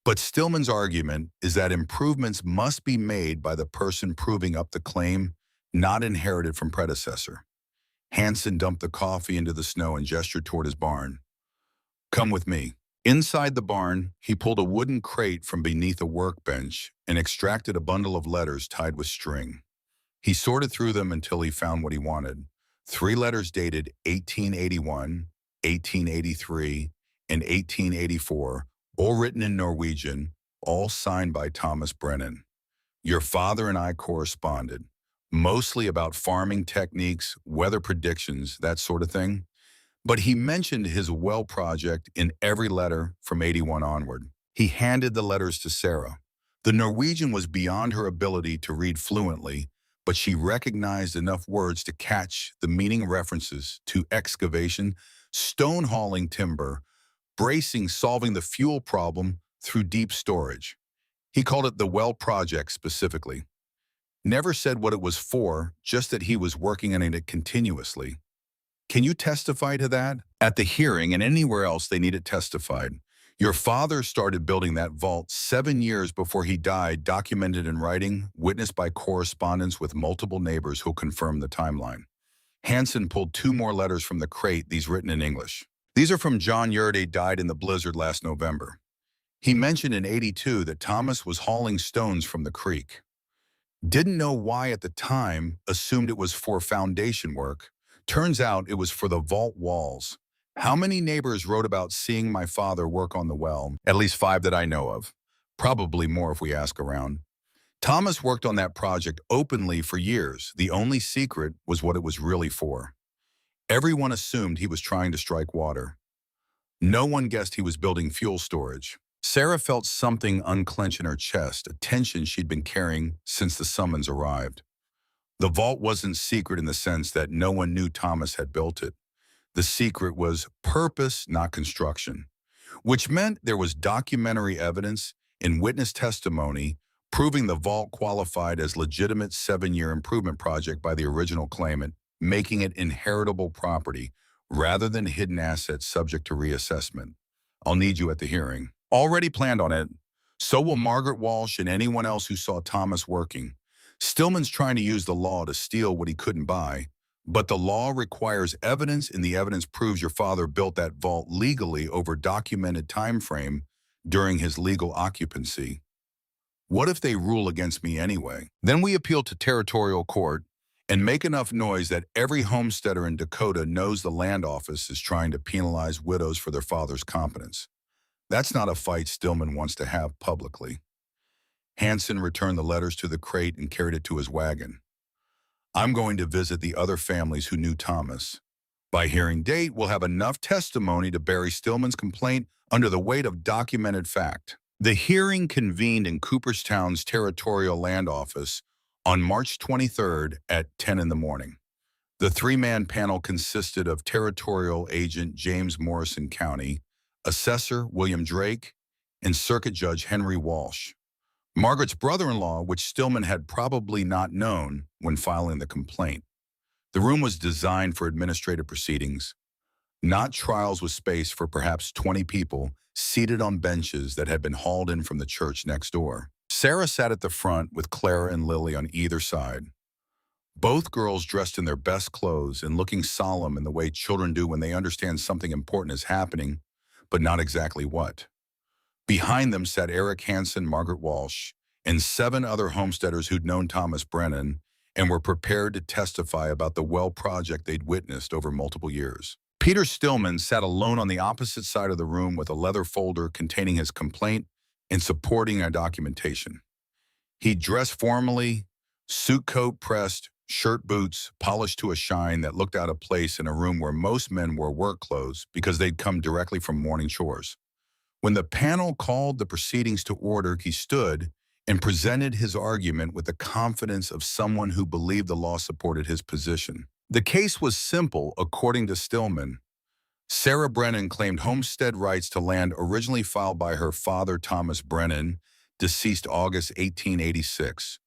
But Stillman's argument is that improvements must be made by the person proving up the claim, not inherited from predecessor. Hansen dumped the coffee into the snow and gestured toward his barn. Come with me. Inside the barn, he pulled a wooden crate from beneath a workbench and extracted a bundle of letters tied with string. He sorted through them until he found what he wanted. 3 letters dated 1881, 1883, and 1884, all written in Norwegian, all signed by Thomas Brennan. Your father and I corresponded, mostly about farming techniques, weather predictions, that sort of thing. But he mentioned his well project in every letter from 81 onward. He handed the letters to Sarah. The Norwegian was beyond her ability to read fluently, but she recognized enough words to catch the meaning references to excavation, stone hauling timber, bracing, solving the fuel problem through deep storage. He called it the well project specifically. Never said what it was for, just that he was working on it continuously. Can you testify to that? At the hearing and anywhere else they need it testified. Your father started building that vault 7 years before he died, documented in writing, witnessed by correspondence with multiple neighbors who'll confirm the timeline. Hansen pulled 2 more letters from the crate, these written in English. These are from John Yerde, died in the blizzard last November. He mentioned in 82 that Thomas was hauling stones from the creek. Didn't know why at the time, assumed it was for foundation work. Turns out it was for the vault walls. How many neighbors wrote about seeing my father work on the well? At least 5 that I know of. Probably more if we ask around. Thomas worked on that project openly for years. The only secret was what it was really for. Everyone assumed he was trying to strike water. No one guessed he was building fuel storage. Sarah felt something unclench in her chest, a tension she'd been carrying since the summons arrived. The vault wasn't secret in the sense that no one knew Thomas had built it. The secret was purpose, not construction, which meant there was documentary evidence and witness testimony proving the vault qualified as legitimate 7-year improvement project by the original claimant, making it inheritable property rather than hidden assets subject to reassessment. I'll need you at the hearing. Already planned on it. So will Margaret Walsh and anyone else who saw Thomas working. Stillman's trying to use the law to steal what he couldn't buy, But the law requires evidence, and the evidence proves your father built that vault legally over documented time frame during his legal occupancy. What if they rule against me anyway? Then we appeal to territorial court and make enough noise that every homesteader in Dakota knows the land office is trying to penalize widows for their father's competence. That's not a fight Stillman wants to have publicly. Hanson returned the letters to the crate and carried it to his wagon. I'm going to visit the other families who knew Thomas. By hearing date, we'll have enough testimony to bury Stillman's complaint under the weight of documented fact. The hearing convened in Cooperstown's Territorial Land Office on March 23rd at 10 in the morning. The three-man panel consisted of Territorial Agent James Morrison County, Assessor William Drake, and Circuit Judge Henry Walsh. Margaret's brother-in-law, which Stillman had probably not known when filing the complaint. The room was designed for administrative proceedings, not trials, with space for perhaps 20 people seated on benches that had been hauled in from the church next door. Sarah sat at the front with Clara and Lily on either side. Both girls dressed in their best clothes and looking solemn in the way children do when they understand something important is happening, but not exactly what. Behind them sat Eric Hansen, Margaret Walsh, and 7 other homesteaders who'd known Thomas Brennan and were prepared to testify about the well project they'd witnessed over multiple years. Peter Stillman sat alone on the opposite side of the room with a leather folder containing his complaint and supporting our documentation. He dressed formally, suit coat pressed, shirt boots polished to a shine that looked out of place in a room where most men wore work clothes because they'd come directly from morning chores. When the panel called the proceedings to order, he stood and presented his argument with the confidence of someone who believed the law supported his position. The case was simple, according to Stillman. Sarah Brennan claimed homestead rights to land originally filed by her father, Thomas Brennan, deceased August 1886.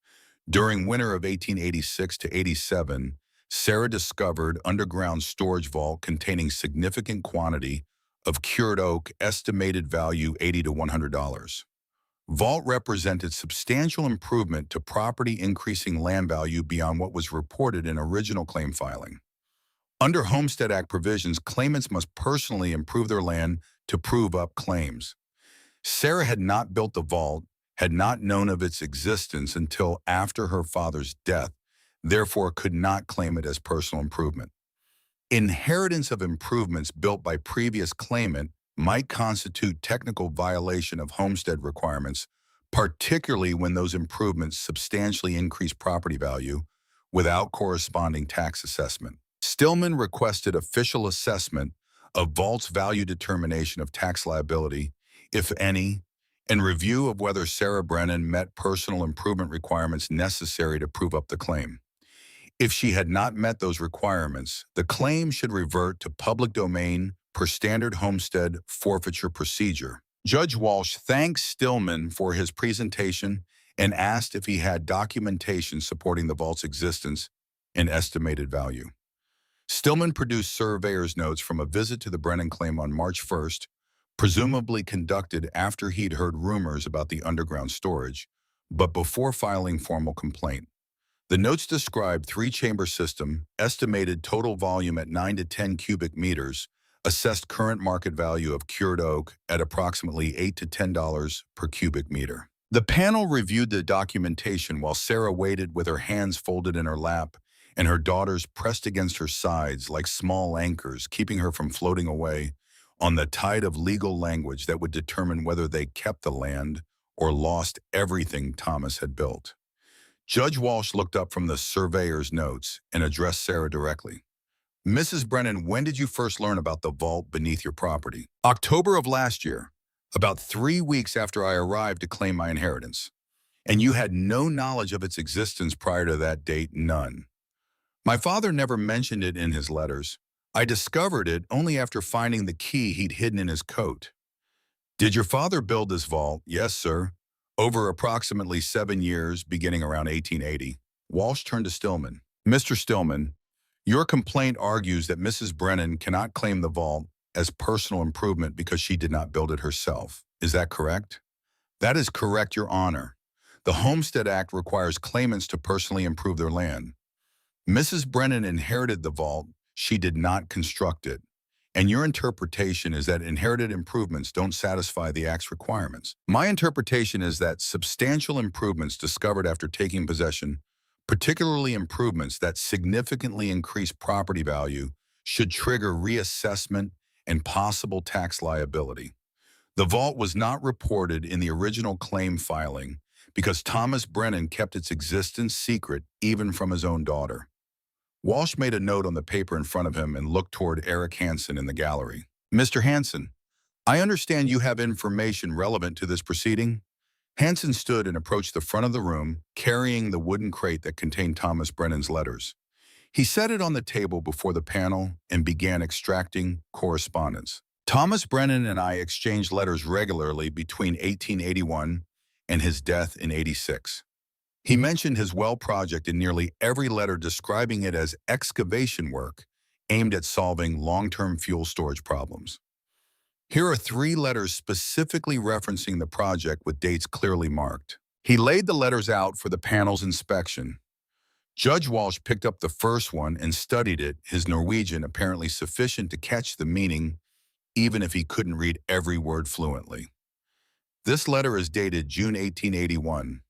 During winter of 1886 to 87, Sarah discovered underground storage vault containing significant quantity of cured oak, estimated value $80 to $100. Vault represented substantial improvement to property, increasing land value beyond what was reported in original claim filing. Under Homestead Act provisions, claimants must personally improve their land to prove up claims. Sarah had not built the vault, had not known of its existence until after her father's death, therefore could not claim it as personal improvement. Inheritance of improvements built by previous claimant might constitute technical violation of homestead requirements, particularly when those improvements substantially increase property value without corresponding tax assessment. Stillman requested official assessment of vault's value determination of tax liability, if any, and review of whether Sarah Brennan met personal improvement requirements necessary to prove up the claim. If she had not met those requirements, the claim should revert to public domain per standard homestead forfeiture procedure. Judge Walsh thanked Stillman for his presentation and asked if he had documentation supporting the vault's existence and estimated value. Stillman produced surveyor's notes from a visit to the Brennan claim on March 1st, presumably conducted after he'd heard rumors about the underground storage, but before filing formal complaint. The notes described 3-chamber system, estimated total volume at 9 to 10 cubic meters, assessed current market value of cured oak at approximately $8 to $10 per cubic meter. The panel reviewed the documentation while Sarah waited with her hands folded in her lap and her daughters pressed against her sides like small anchors, keeping her from floating away on the tide of legal language that would determine whether they kept the land or lost everything Thomas had built. Judge Walsh looked up from the surveyor's notes and addressed Sarah directly. Mrs. Brennan, when did you first learn about the vault beneath your property? October of last year, about 3 weeks after I arrived to claim my inheritance. And you had no knowledge of its existence prior to that date? None. My father never mentioned it in his letters. I discovered it only after finding the key he'd hidden in his coat. Did your father build this vault? Yes, sir. Over approximately 7 years, beginning around 1880. Walsh turned to Stillman. Mr. Stillman, your complaint argues that Mrs. Brennan cannot claim the vault as personal improvement because she did not build it herself. Is that correct? That is correct, Your Honor. The Homestead Act requires claimants to personally improve their land. Mrs. Brennan inherited the vault. She did not construct it. And your interpretation is that inherited improvements don't satisfy the Act's requirements. My interpretation is that substantial improvements discovered after taking possession, particularly improvements that significantly increase property value, should trigger reassessment and possible tax liability. The vault was not reported in the original claim filing because Thomas Brennan kept its existence secret even from his own daughter. Walsh made a note on the paper in front of him and looked toward Eric Hansen in the gallery. Mr. Hansen, I understand you have information relevant to this proceeding. Hansen stood and approached the front of the room, carrying the wooden crate that contained Thomas Brennan's letters. He set it on the table before the panel and began extracting correspondence. Thomas Brennan and I exchanged letters regularly between 1881 and his death in '86. He mentioned his well project in nearly every letter, describing it as excavation work aimed at solving long-term fuel storage problems. Here are 3 letters specifically referencing the project with dates clearly marked. He laid the letters out for the panel's inspection. Judge Walsh picked up the first one and studied it, his Norwegian apparently sufficient to catch the meaning, even if he couldn't read every word fluently. This letter is dated June 1881.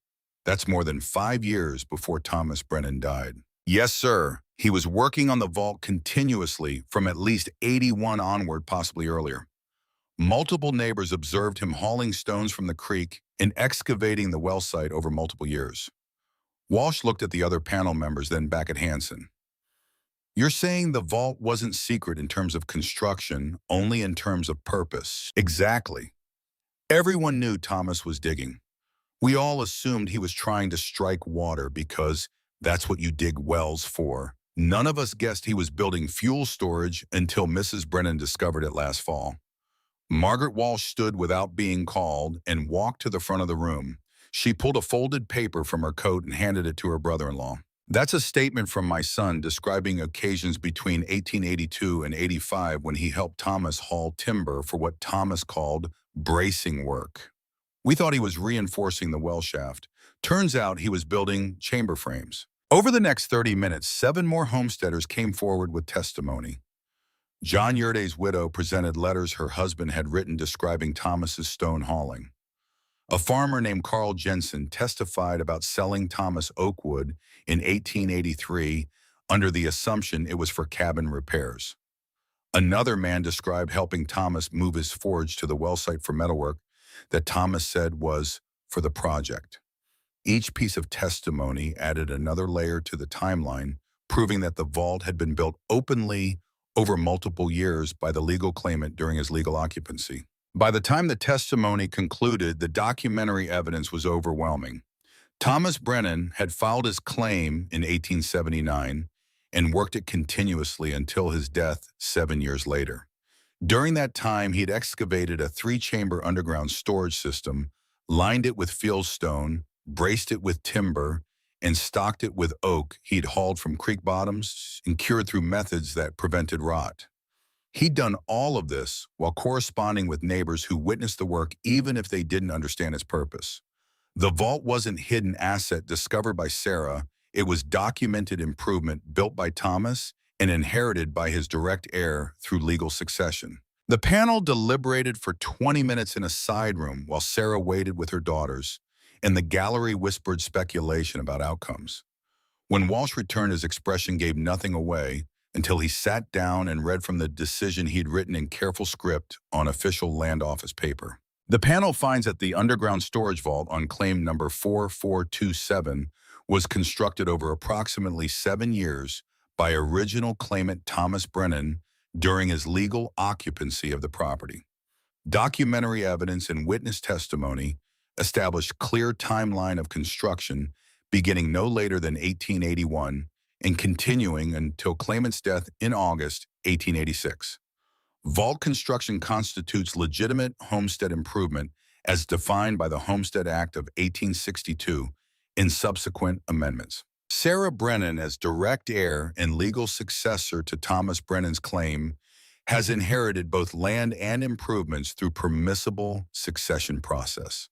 That's more than 5 years before Thomas Brennan died. Yes, sir. He was working on the vault continuously from at least '81 onward, possibly earlier. Multiple neighbors observed him hauling stones from the creek and excavating the well site over multiple years. Walsh looked at the other panel members, then back at Hansen. You're saying the vault wasn't secret in terms of construction, only in terms of purpose. Exactly. Everyone knew Thomas was digging. We all assumed he was trying to strike water because that's what you dig wells for. None of us guessed he was building fuel storage until Mrs. Brennan discovered it last fall. Margaret Walsh stood without being called and walked to the front of the room. She pulled a folded paper from her coat and handed it to her brother-in-law. That's a statement from my son describing occasions between 1882 and '85 when he helped Thomas haul timber for what Thomas called bracing work. We thought he was reinforcing the well shaft. Turns out he was building chamber frames. Over the next 30 minutes, 7 more homesteaders came forward with testimony. John Yurde's widow presented letters her husband had written describing Thomas's stone hauling. A farmer named Carl Jensen testified about selling Thomas oak wood in 1883 under the assumption it was for cabin repairs. Another man described helping Thomas move his forge to the well site for metalwork that Thomas said was for the project. Each piece of testimony added another layer to the timeline, proving that the vault had been built openly over multiple years by the legal claimant during his legal occupancy. By the time the testimony concluded, the documentary evidence was overwhelming. Thomas Brennan had filed his claim in 1879 and worked it continuously until his death 7 years later. During that time, he'd excavated a 3-chamber underground storage system, lined it with fieldstone, braced it with timber, and stocked it with oak he'd hauled from creek bottoms and cured through methods that prevented rot. He'd done all of this while corresponding with neighbors who witnessed the work even if they didn't understand its purpose. The vault wasn't hidden asset discovered by Sarah. It was documented improvement built by Thomas and inherited by his direct heir through legal succession. The panel deliberated for 20 minutes in a side room while Sarah waited with her daughters, and the gallery whispered speculation about outcomes. When Walsh returned, his expression gave nothing away until he sat down and read from the decision he'd written in careful script on official land office paper. The panel finds that the underground storage vault on claim number 4427 was constructed over approximately 7 years by original claimant Thomas Brennan during his legal occupancy of the property. Documentary evidence and witness testimony established clear timeline of construction beginning no later than 1881 and continuing until claimant's death in August 1886. Vault construction constitutes legitimate homestead improvement as defined by the Homestead Act of 1862 in subsequent amendments. Sarah Brennan, as direct heir and legal successor to Thomas Brennan's claim, has inherited both land and improvements through permissible succession process.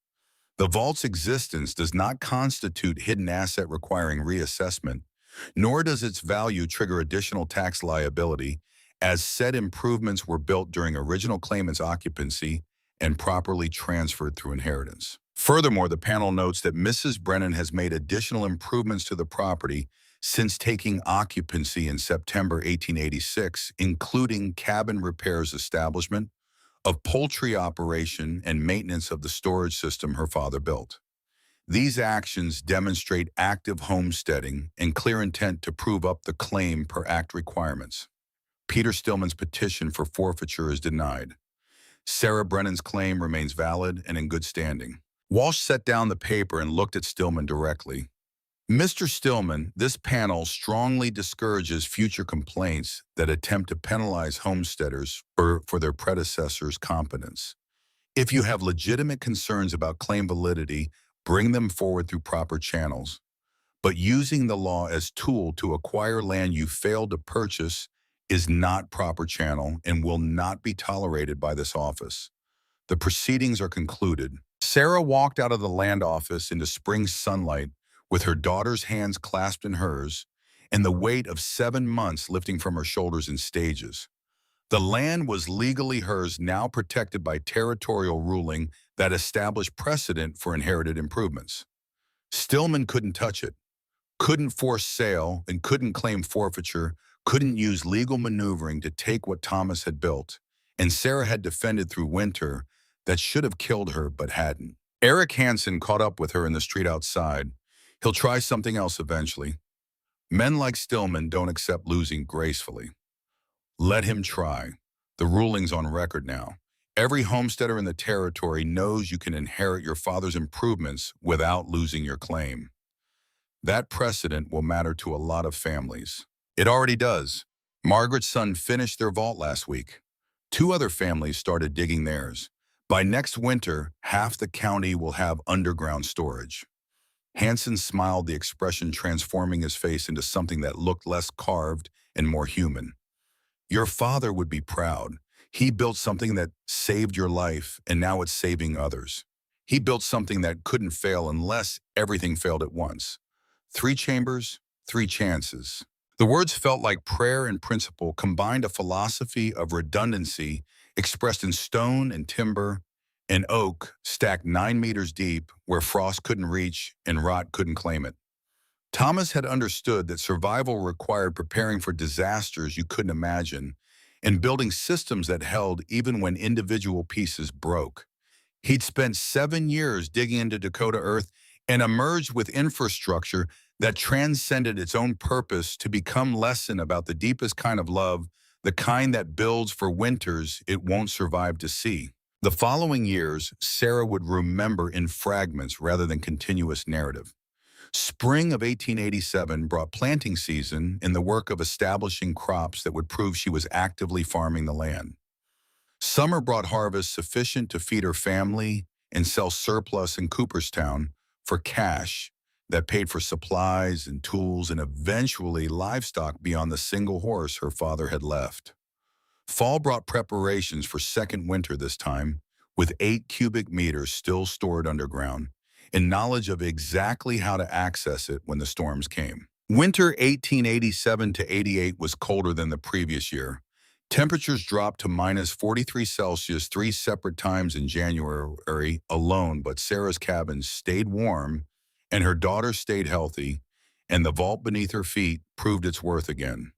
The vault's existence does not constitute hidden asset requiring reassessment Nor does its value trigger additional tax liability, as said improvements were built during original claimant's occupancy and properly transferred through inheritance. Furthermore, the panel notes that Mrs. Brennan has made additional improvements to the property since taking occupancy in September 1886, including cabin repairs establishment, of poultry operation and maintenance of the storage system her father built. These actions demonstrate active homesteading and clear intent to prove up the claim per act requirements. Peter Stillman's petition for forfeiture is denied. Sarah Brennan's claim remains valid and in good standing. Walsh set down the paper and looked at Stillman directly. Mr. Stillman, this panel strongly discourages future complaints that attempt to penalize homesteaders for their predecessors' competence. If you have legitimate concerns about claim validity, bring them forward through proper channels. But using the law as tool to acquire land you failed to purchase is not proper channel and will not be tolerated by this office. The proceedings are concluded. Sarah walked out of the land office into spring sunlight with her daughter's hands clasped in hers and the weight of 7 months lifting from her shoulders in stages. The land was legally hers, now protected by territorial ruling that established precedent for inherited improvements. Stillman couldn't touch it, couldn't force sale, and couldn't claim forfeiture, couldn't use legal maneuvering to take what Thomas had built, and Sarah had defended through winter that should have killed her but hadn't. Eric Hansen caught up with her in the street outside. He'll try something else eventually. Men like Stillman don't accept losing gracefully. Let him try. The ruling's on record now. Every homesteader in the territory knows you can inherit your father's improvements without losing your claim. That precedent will matter to a lot of families. It already does. Margaret's son finished their vault last week. 2 other families started digging theirs. By next winter, half the county will have underground storage. Hansen smiled, the expression transforming his face into something that looked less carved and more human. Your father would be proud. He built something that saved your life, and now it's saving others. He built something that couldn't fail unless everything failed at once. 3 chambers, 3 chances. The words felt like prayer and principle combined, a philosophy of redundancy expressed in stone and timber and oak stacked 9 meters deep where frost couldn't reach and rot couldn't claim it. Thomas had understood that survival required preparing for disasters you couldn't imagine and building systems that held even when individual pieces broke. He'd spent 7 years digging into Dakota earth and emerged with infrastructure that transcended its own purpose to become lesson about the deepest kind of love, the kind that builds for winters it won't survive to see. The following years, Sarah would remember in fragments rather than continuous narrative. Spring of 1887 brought planting season and the work of establishing crops that would prove she was actively farming the land. Summer brought harvests sufficient to feed her family and sell surplus in Cooperstown for cash that paid for supplies and tools and eventually livestock beyond the single horse her father had left. Fall brought preparations for second winter this time, with 8 cubic meters still stored underground, and knowledge of exactly how to access it when the storms came. Winter 1887 to 88 was colder than the previous year. Temperatures dropped to minus 43 Celsius 3 separate times in January alone, but Sarah's cabin stayed warm and her daughter stayed healthy, and the vault beneath her feet proved its worth again.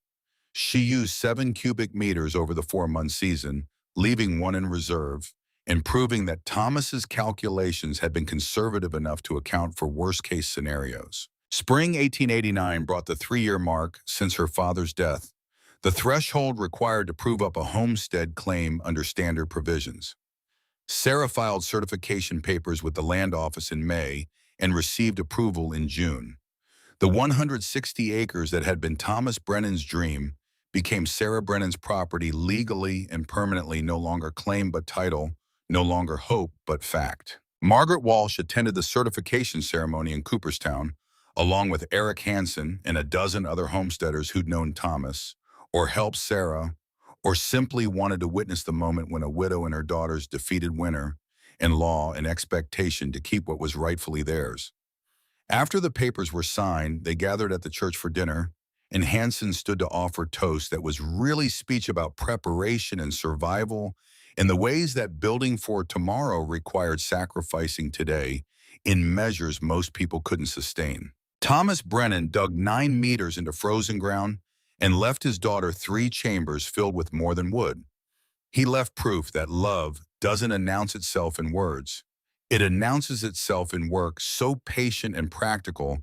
She used 7 cubic meters over the 4-month season, leaving 1 in reserve, and proving that Thomas's calculations had been conservative enough to account for worst-case scenarios. Spring 1889 brought the 3-year mark since her father's death, the threshold required to prove up a homestead claim under standard provisions. Sarah filed certification papers with the land office in May and received approval in June. The 160 acres that had been Thomas Brennan's dream became Sarah Brennan's property, legally and permanently, no longer claim but title, no longer hope but fact. Margaret Walsh attended the certification ceremony in Cooperstown, along with Eric Hansen and a dozen other homesteaders who'd known Thomas, or helped Sarah, or simply wanted to witness the moment when a widow and her daughters defeated winter and law and expectation to keep what was rightfully theirs. After the papers were signed, they gathered at the church for dinner, and Hansen stood to offer toast that was really speech about preparation and survival and the ways that building for tomorrow required sacrificing today in measures most people couldn't sustain. Thomas Brennan dug 9 meters into frozen ground and left his daughter 3 chambers filled with more than wood. He left proof that love doesn't announce itself in words. It announces itself in work so patient and practical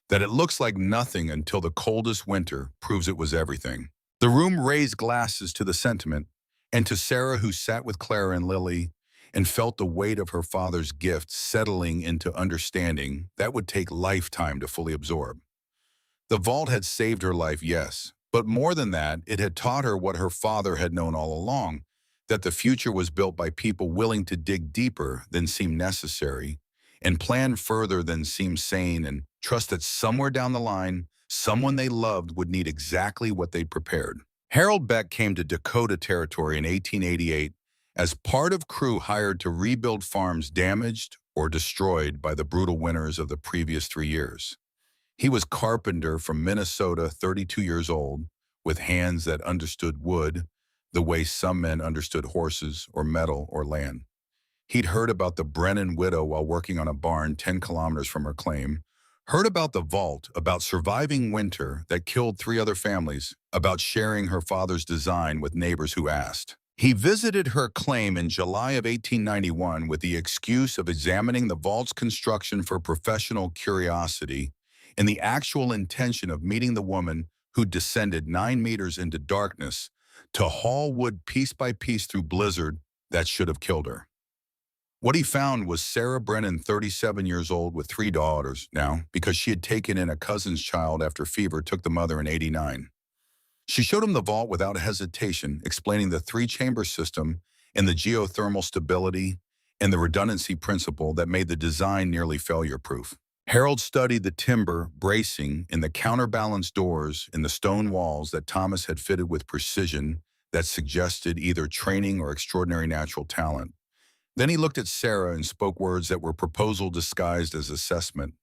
that it looks like nothing until the coldest winter proves it was everything. The room raised glasses to the sentiment, and to Sarah, who sat with Clara and Lily and felt the weight of her father's gift settling into understanding that would take lifetime to fully absorb. The vault had saved her life, yes, but more than that, it had taught her what her father had known all along, that the future was built by people willing to dig deeper than seemed necessary and plan further than seemed sane and trust that somewhere down the line, someone they loved would need exactly what they'd prepared. Harold Beck came to Dakota Territory in 1888 as part of crew hired to rebuild farms damaged or destroyed by the brutal winters of the previous 3 years. He was carpenter from Minnesota, 32 years old, with hands that understood wood the way some men understood horses or metal or land. He'd heard about the Brennan widow while working on a barn 10 kilometers from her claim, heard about the vault, about surviving winter that killed 3 other families, about sharing her father's design with neighbors who asked. He visited her claim in July of 1891 with the excuse of examining the vault's construction for professional curiosity and the actual intention of meeting the woman who descended 9 meters into darkness to haul wood piece by piece through blizzard that should have killed her. What he found was Sarah Brennan, 37 years old with 3 daughters now, because she had taken in a cousin's child after fever took the mother in '89. She showed him the vault without hesitation, explaining the 3-chamber system and the geothermal stability and the redundancy principle that made the design nearly failure-proof. Harold studied the timber, bracing, and the counterbalance doors in the stone walls that Thomas had fitted with precision that suggested either training or extraordinary natural talent. Then he looked at Sarah and spoke words that were proposal disguised as assessment.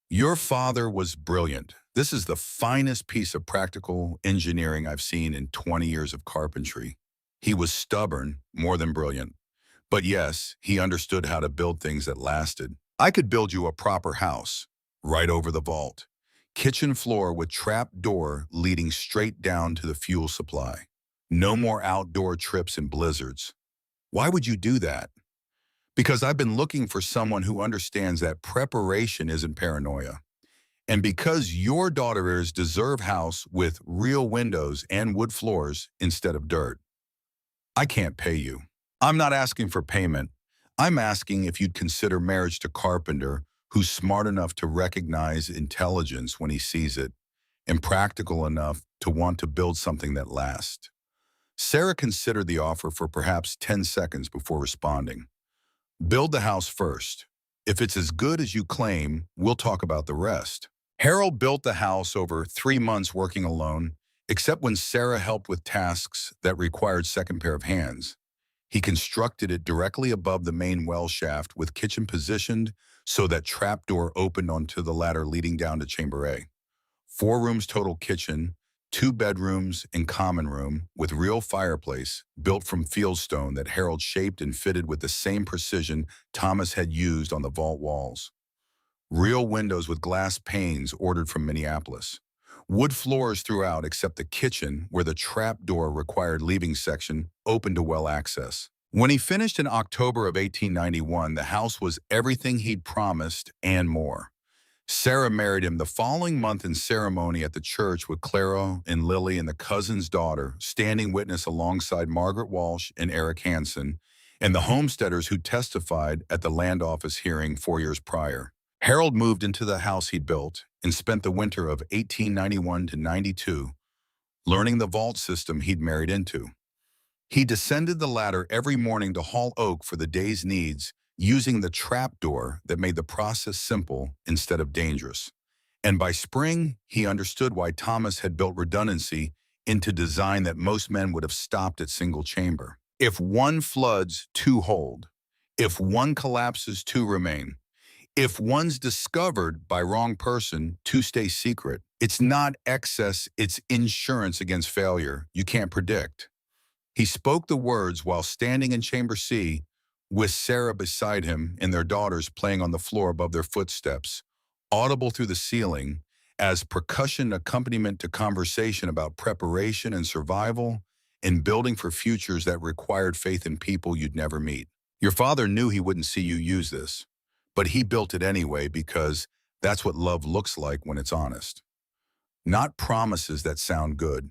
Your father was brilliant. This is the finest piece of practical engineering I've seen in 20 years of carpentry. He was stubborn, more than brilliant. But yes, he understood how to build things that lasted. I could build you a proper house, right over the vault. Kitchen floor with trap door leading straight down to the fuel supply. No more outdoor trips in blizzards. Why would you do that? Because I've been looking for someone who understands that preparation isn't paranoia. And because your daughters deserve house with real windows and wood floors instead of dirt. I can't pay you. I'm not asking for payment. I'm asking if you'd consider marriage to carpenter who's smart enough to recognize intelligence when he sees it and practical enough to want to build something that lasts. Sarah considered the offer for perhaps 10 seconds before responding. Build the house first. If it's as good as you claim, we'll talk about the rest. Harold built the house over 3 months working alone, except when Sarah helped with tasks that required second pair of hands. He constructed it directly above the main well shaft with kitchen positioned so that trapdoor opened onto the ladder leading down to Chamber A. 4 rooms total kitchen, 2 bedrooms and common room with real fireplace built from fieldstone that Harold shaped and fitted with the same precision Thomas had used on the vault walls. Real windows with glass panes ordered from Minneapolis. Wood floors throughout except the kitchen, where the trapdoor required leaving section, open to well access. When he finished in October of 1891, the house was everything he'd promised and more. Sarah married him the following month in ceremony at the church with Clara and Lily and the cousin's daughter, standing witness alongside Margaret Walsh and Eric Hansen, and the homesteaders who testified at the land office hearing 4 years prior. Harold moved into the house he'd built and spent the winter of 1891 to 92 learning the vault system he'd married into. He descended the ladder every morning to haul oak for the day's needs, using the trapdoor that made the process simple instead of dangerous. And by spring, he understood why Thomas had built redundancy into design that most men would have stopped at single chamber. If one floods, 2 hold. If one collapses, 2 remain. If one's discovered by wrong person, to stay secret. It's not excess, it's insurance against failure you can't predict. He spoke the words while standing in Chamber C, with Sarah beside him and their daughters playing on the floor above their footsteps, audible through the ceiling, as percussion accompaniment to conversation about preparation and survival and building for futures that required faith in people you'd never meet. Your father knew he wouldn't see you use this, but he built it anyway because that's what love looks like when it's honest. Not promises that sound good,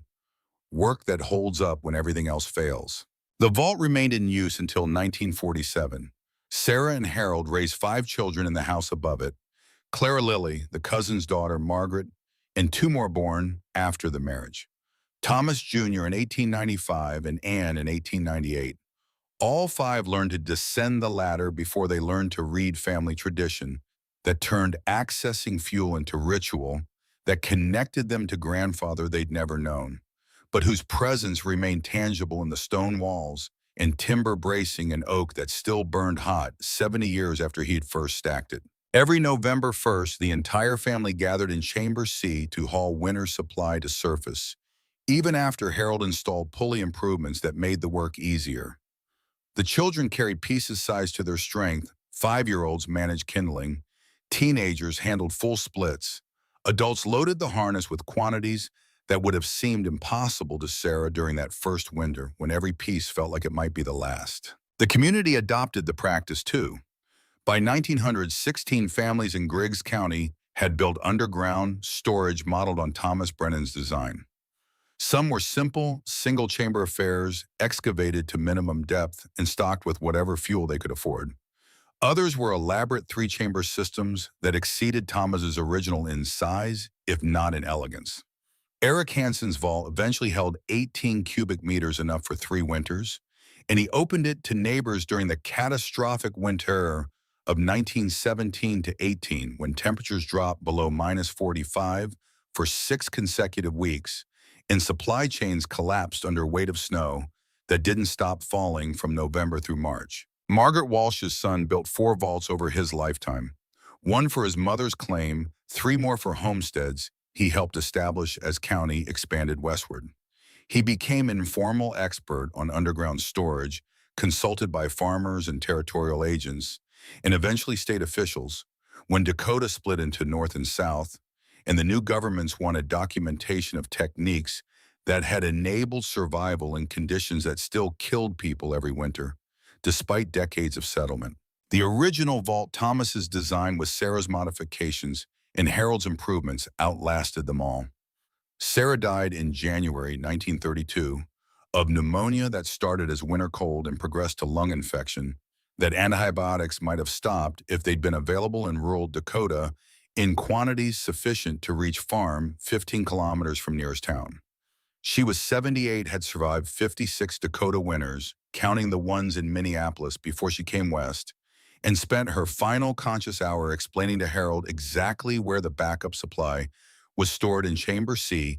work that holds up when everything else fails. The vault remained in use until 1947. Sarah and Harold raised 5 children in the house above it: Clara Lily, the cousin's daughter, Margaret, and 2 more born after the marriage: Thomas Jr. in 1895 and Anne in 1898. All 5 learned to descend the ladder before they learned to read family tradition that turned accessing fuel into ritual that connected them to grandfather they'd never known, but whose presence remained tangible in the stone walls and timber bracing and oak that still burned hot 70 years after he'd first stacked it. Every November 1st, the entire family gathered in Chamber C to haul winter's supply to surface, even after Harold installed pulley improvements that made the work easier. The children carried pieces sized to their strength, 5-year-olds managed kindling, teenagers handled full splits, adults loaded the harness with quantities that would have seemed impossible to Sarah during that first winter when every piece felt like it might be the last. The community adopted the practice too. By 1900, 16 families in Griggs County had built underground storage modeled on Thomas Brennan's design. Some were simple, single-chamber affairs, excavated to minimum depth and stocked with whatever fuel they could afford. Others were elaborate 3-chamber systems that exceeded Thomas's original in size, if not in elegance. Eric Hansen's vault eventually held 18 cubic meters, enough for 3 winters, and he opened it to neighbors during the catastrophic winter of 1917 to 18, when temperatures dropped below -45 for 6 consecutive weeks, and supply chains collapsed under weight of snow that didn't stop falling from November through March. Margaret Walsh's son built 4 vaults over his lifetime, 1 for his mother's claim, 3 more for homesteads he helped establish as county expanded westward. He became an informal expert on underground storage, consulted by farmers and territorial agents, and eventually state officials, when Dakota split into North and South, and the new governments wanted documentation of techniques that had enabled survival in conditions that still killed people every winter, despite decades of settlement. The original vault, Thomas's design with Sarah's modifications and Harold's improvements, outlasted them all. Sarah died in January 1932 of pneumonia that started as winter cold and progressed to lung infection that antibiotics might have stopped if they'd been available in rural Dakota in quantities sufficient to reach farm 15 kilometers from nearest town. She was 78, had survived 56 Dakota winters, counting the ones in Minneapolis before she came west, and spent her final conscious hour explaining to Harold exactly where the backup supply was stored in Chamber C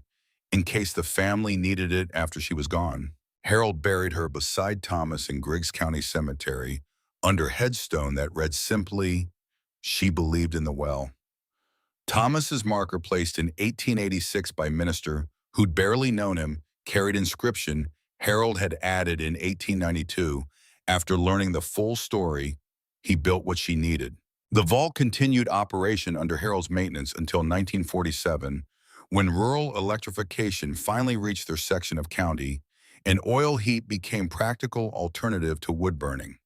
in case the family needed it after she was gone. Harold buried her beside Thomas in Griggs County Cemetery under a headstone that read simply, "She believed in the well." Thomas's marker, placed in 1886 by minister who'd barely known him, carried inscription Harold had added in 1892 after learning the full story. He built what she needed. The vault continued operation under Harold's maintenance until 1947, when rural electrification finally reached their section of county, and oil heat became practical alternative to wood burning.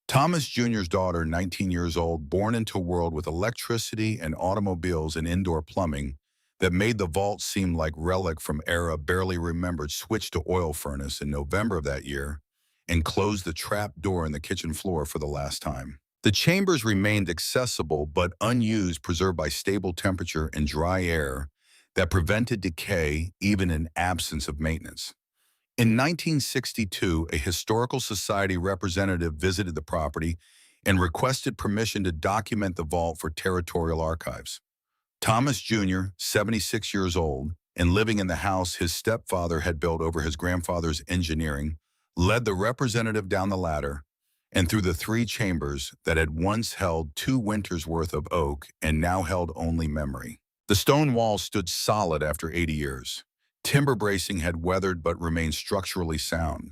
Thomas Jr.'s daughter, 19 years old, born into a world with electricity and automobiles and indoor plumbing that made the vault seem like relic from era barely remembered, switched to oil furnace in November of that year and closed the trap door in the kitchen floor for the last time. The chambers remained accessible but unused, preserved by stable temperature and dry air that prevented decay even in absence of maintenance. In 1962, a historical society representative visited the property and requested permission to document the vault for territorial archives. Thomas Jr., 76 years old, and living in the house his stepfather had built over his grandfather's engineering, led the representative down the ladder and through the three chambers that had once held 2 winters' worth of oak and now held only memory. The stone walls stood solid after 80 years. Timber bracing had weathered but remained structurally sound.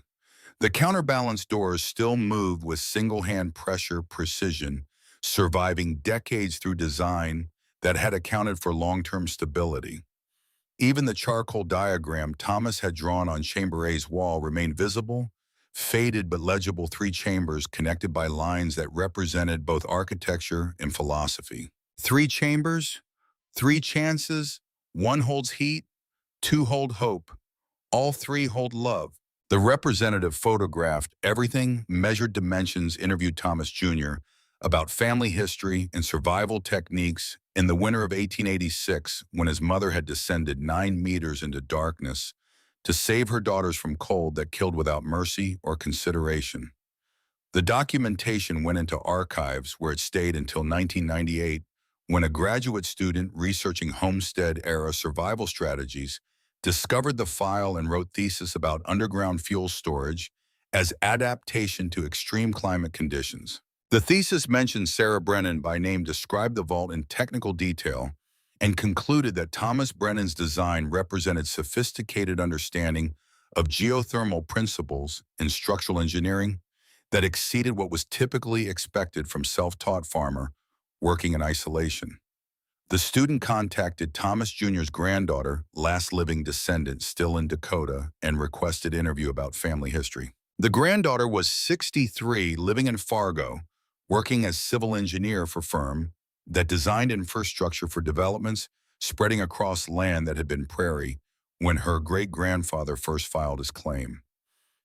The counterbalance doors still moved with single-hand pressure precision, surviving decades through design that had accounted for long-term stability. Even the charcoal diagram Thomas had drawn on Chamber A's wall remained visible, faded but legible, 3 chambers connected by lines that represented both architecture and philosophy. 3 chambers, 3 chances, 1 holds heat, 2 hold hope, all 3 hold love. The representative photographed everything, measured dimensions, interviewed Thomas Jr. about family history and survival techniques in the winter of 1886 when his mother had descended 9 meters into darkness to save her daughters from cold that killed without mercy or consideration. The documentation went into archives where it stayed until 1998 when a graduate student researching Homestead-era survival strategies discovered the file and wrote thesis about underground fuel storage as adaptation to extreme climate conditions. The thesis mentioned Sarah Brennan by name, described the vault in technical detail, and concluded that Thomas Brennan's design represented sophisticated understanding of geothermal principles and structural engineering that exceeded what was typically expected from self-taught farmer working in isolation. The student contacted Thomas Jr.'s granddaughter, last living descendant still in Dakota, and requested interview about family history. The granddaughter was 63, living in Fargo, working as civil engineer for firm that designed infrastructure for developments spreading across land that had been prairie when her great-grandfather first filed his claim.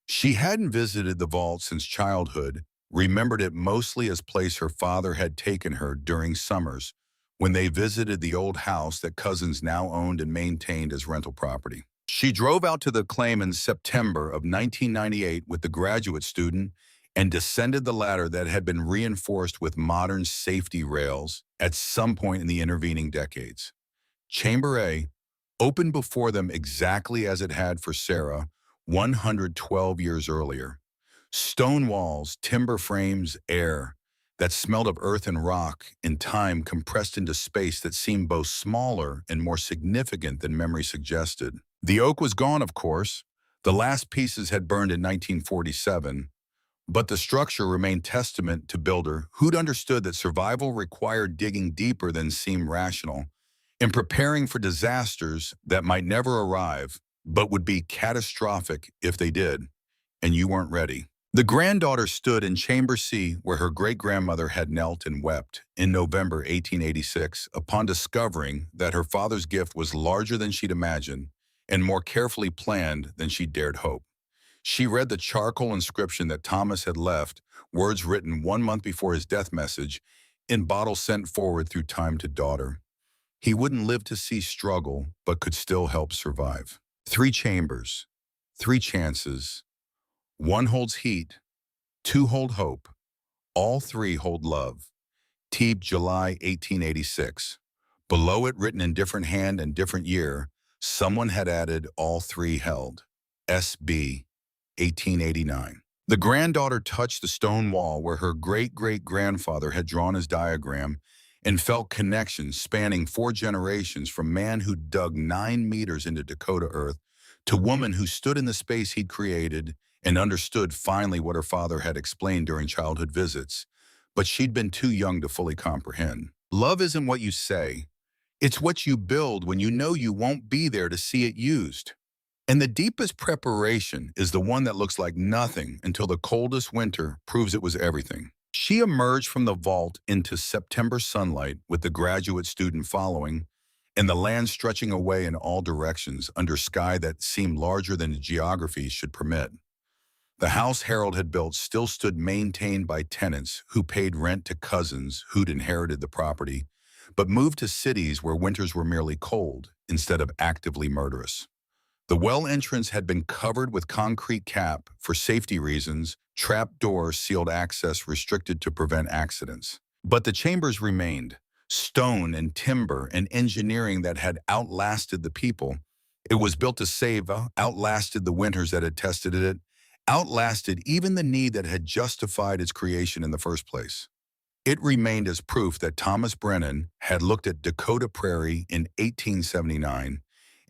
She hadn't visited the vault since childhood, remembered it mostly as a place her father had taken her during summers when they visited the old house that cousins now owned and maintained as rental property. She drove out to the claim in September of 1998 with the graduate student and descended the ladder that had been reinforced with modern safety rails at some point in the intervening decades. Chamber A opened before them exactly as it had for Sarah 112 years earlier. Stone walls, timber frames, air that smelled of earth and rock, in time compressed into space that seemed both smaller and more significant than memory suggested. The oak was gone, of course. The last pieces had burned in 1947, but the structure remained testament to builder who'd understood that survival required digging deeper than seemed rational and preparing for disasters that might never arrive, but would be catastrophic if they did, and you weren't ready. The granddaughter stood in Chamber C where her great-grandmother had knelt and wept in November 1886 upon discovering that her father's gift was larger than she'd imagined and more carefully planned than she dared hope. She read the charcoal inscription that Thomas had left, words written 1 month before his death message, in bottles sent forward through time to daughter. He wouldn't live to see struggle, but could still help survive. 3 chambers, 3 chances. 1 holds heat, 2 hold hope, all 3 hold love. Tebe, July 1886. Below it, written in different hand and different year, someone had added all 3 held. S.B. 1889. The granddaughter touched the stone wall where her great-great-grandfather had drawn his diagram and felt connections spanning 4 generations, from man who dug 9 meters into Dakota earth to woman who stood in the space he'd created and understood finally what her father had explained during childhood visits, but she'd been too young to fully comprehend. Love isn't what you say. It's what you build when you know you won't be there to see it used. And the deepest preparation is the one that looks like nothing until the coldest winter proves it was everything. She emerged from the vault into September sunlight with the graduate student following, and the land stretching away in all directions under sky that seemed larger than geography should permit. The house Harold had built still stood, maintained by tenants who paid rent to cousins who'd inherited the property, but moved to cities where winters were merely cold instead of actively murderous. The well entrance had been covered with concrete cap for safety reasons, trap doors sealed access, restricted to prevent accidents. But the chambers remained, stone and timber and engineering that had outlasted the people. It was built to save, outlasted the winters that had tested it, outlasted even the need that had justified its creation in the first place. It remained as proof that Thomas Brennan had looked at Dakota Prairie in 1879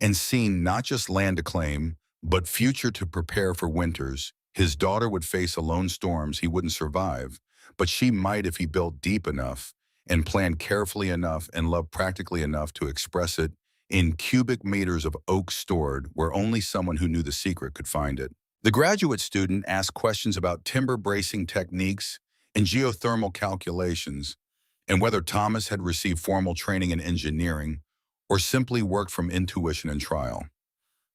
and seen not just land to claim, but future to prepare for winters. His daughter would face alone storms he wouldn't survive, but she might if he built deep enough and planned carefully enough and loved practically enough to express it in cubic meters of oak stored where only someone who knew the secret could find it. The graduate student asked questions about timber bracing techniques and geothermal calculations, and whether Thomas had received formal training in engineering or simply worked from intuition and trial.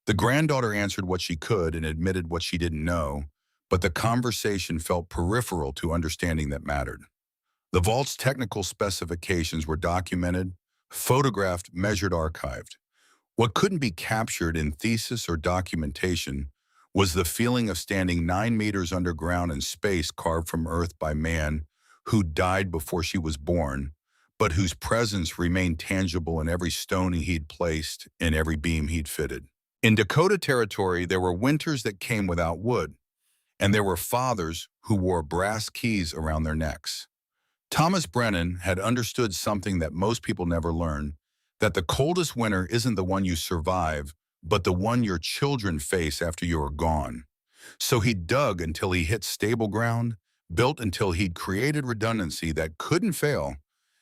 The granddaughter answered what she could and admitted what she didn't know, but the conversation felt peripheral to understanding that mattered. The vault's technical specifications were documented, photographed, measured, archived. What couldn't be captured in thesis or documentation was the feeling of standing 9 meters underground in space carved from earth by man who died before she was born, but whose presence remained tangible in every stone he'd placed and every beam he'd fitted. In Dakota Territory, there were winters that came without wood, and there were fathers who wore brass keys around their necks. Thomas Brennan had understood something that most people never learn, that the coldest winter isn't the one you survive, but the one your children face after you are gone. So he dug until he hit stable ground, built until he'd created redundancy that couldn't fail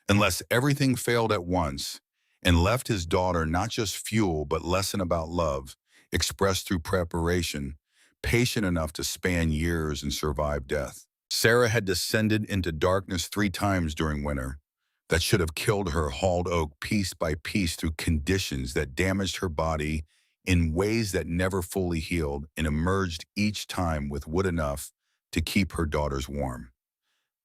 unless everything failed at once, and left his daughter not just fuel but lesson about love, expressed through preparation, patient enough to span years and survive death. Sarah had descended into darkness 3 times during winter that should have killed her, hauled oak piece by piece through conditions that damaged her body in ways that never fully healed, and emerged each time with wood enough to keep her daughters warm.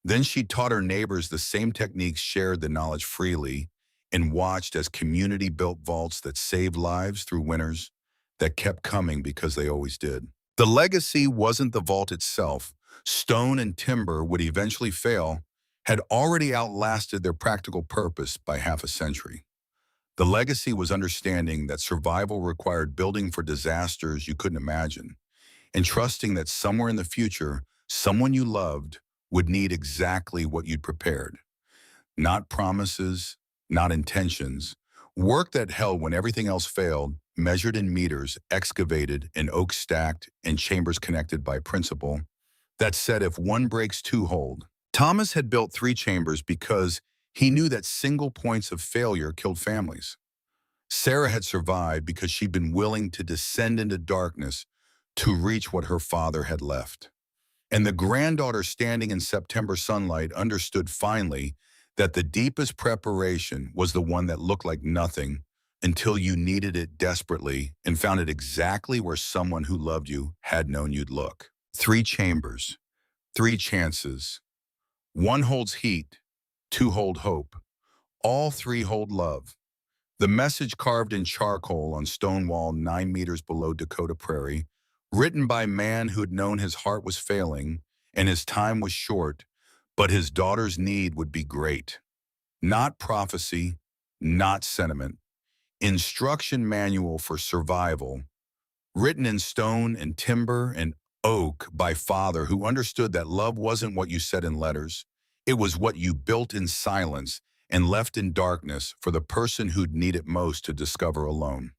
Then she taught her neighbors the same techniques, shared the knowledge freely, and watched as community built vaults that saved lives through winters that kept coming because they always did. The legacy wasn't the vault itself. Stone and timber would eventually fail, had already outlasted their practical purpose by half a century. The legacy was understanding that survival required building for disasters you couldn't imagine, and trusting that somewhere in the future, someone you loved would need exactly what you'd prepared. Not promises, not intentions. Work that held when everything else failed, measured in meters, excavated, and oak stacked, and chambers connected by principle. That said, if one breaks, 2 hold. Thomas had built 3 chambers because he knew that single points of failure killed families. Sarah had survived because she'd been willing to descend into darkness to reach what her father had left. And the granddaughter standing in September sunlight understood finally that the deepest preparation was the one that looked like nothing until you needed it desperately and found it exactly where someone who loved you had known you'd look. 3 chambers, 3 chances. 1 holds heat, 2 hold hope. All 3 hold love. The message carved in charcoal on stone wall 9 meters below Dakota Prairie, written by man who had known his heart was failing and his time was short, but his daughter's need would be great. Not prophecy, not sentiment. Instruction manual for survival, written in stone and timber and oak by father who understood that love wasn't what you said in letters. It was what you built in silence and left in darkness for the person who'd need it most to discover alone.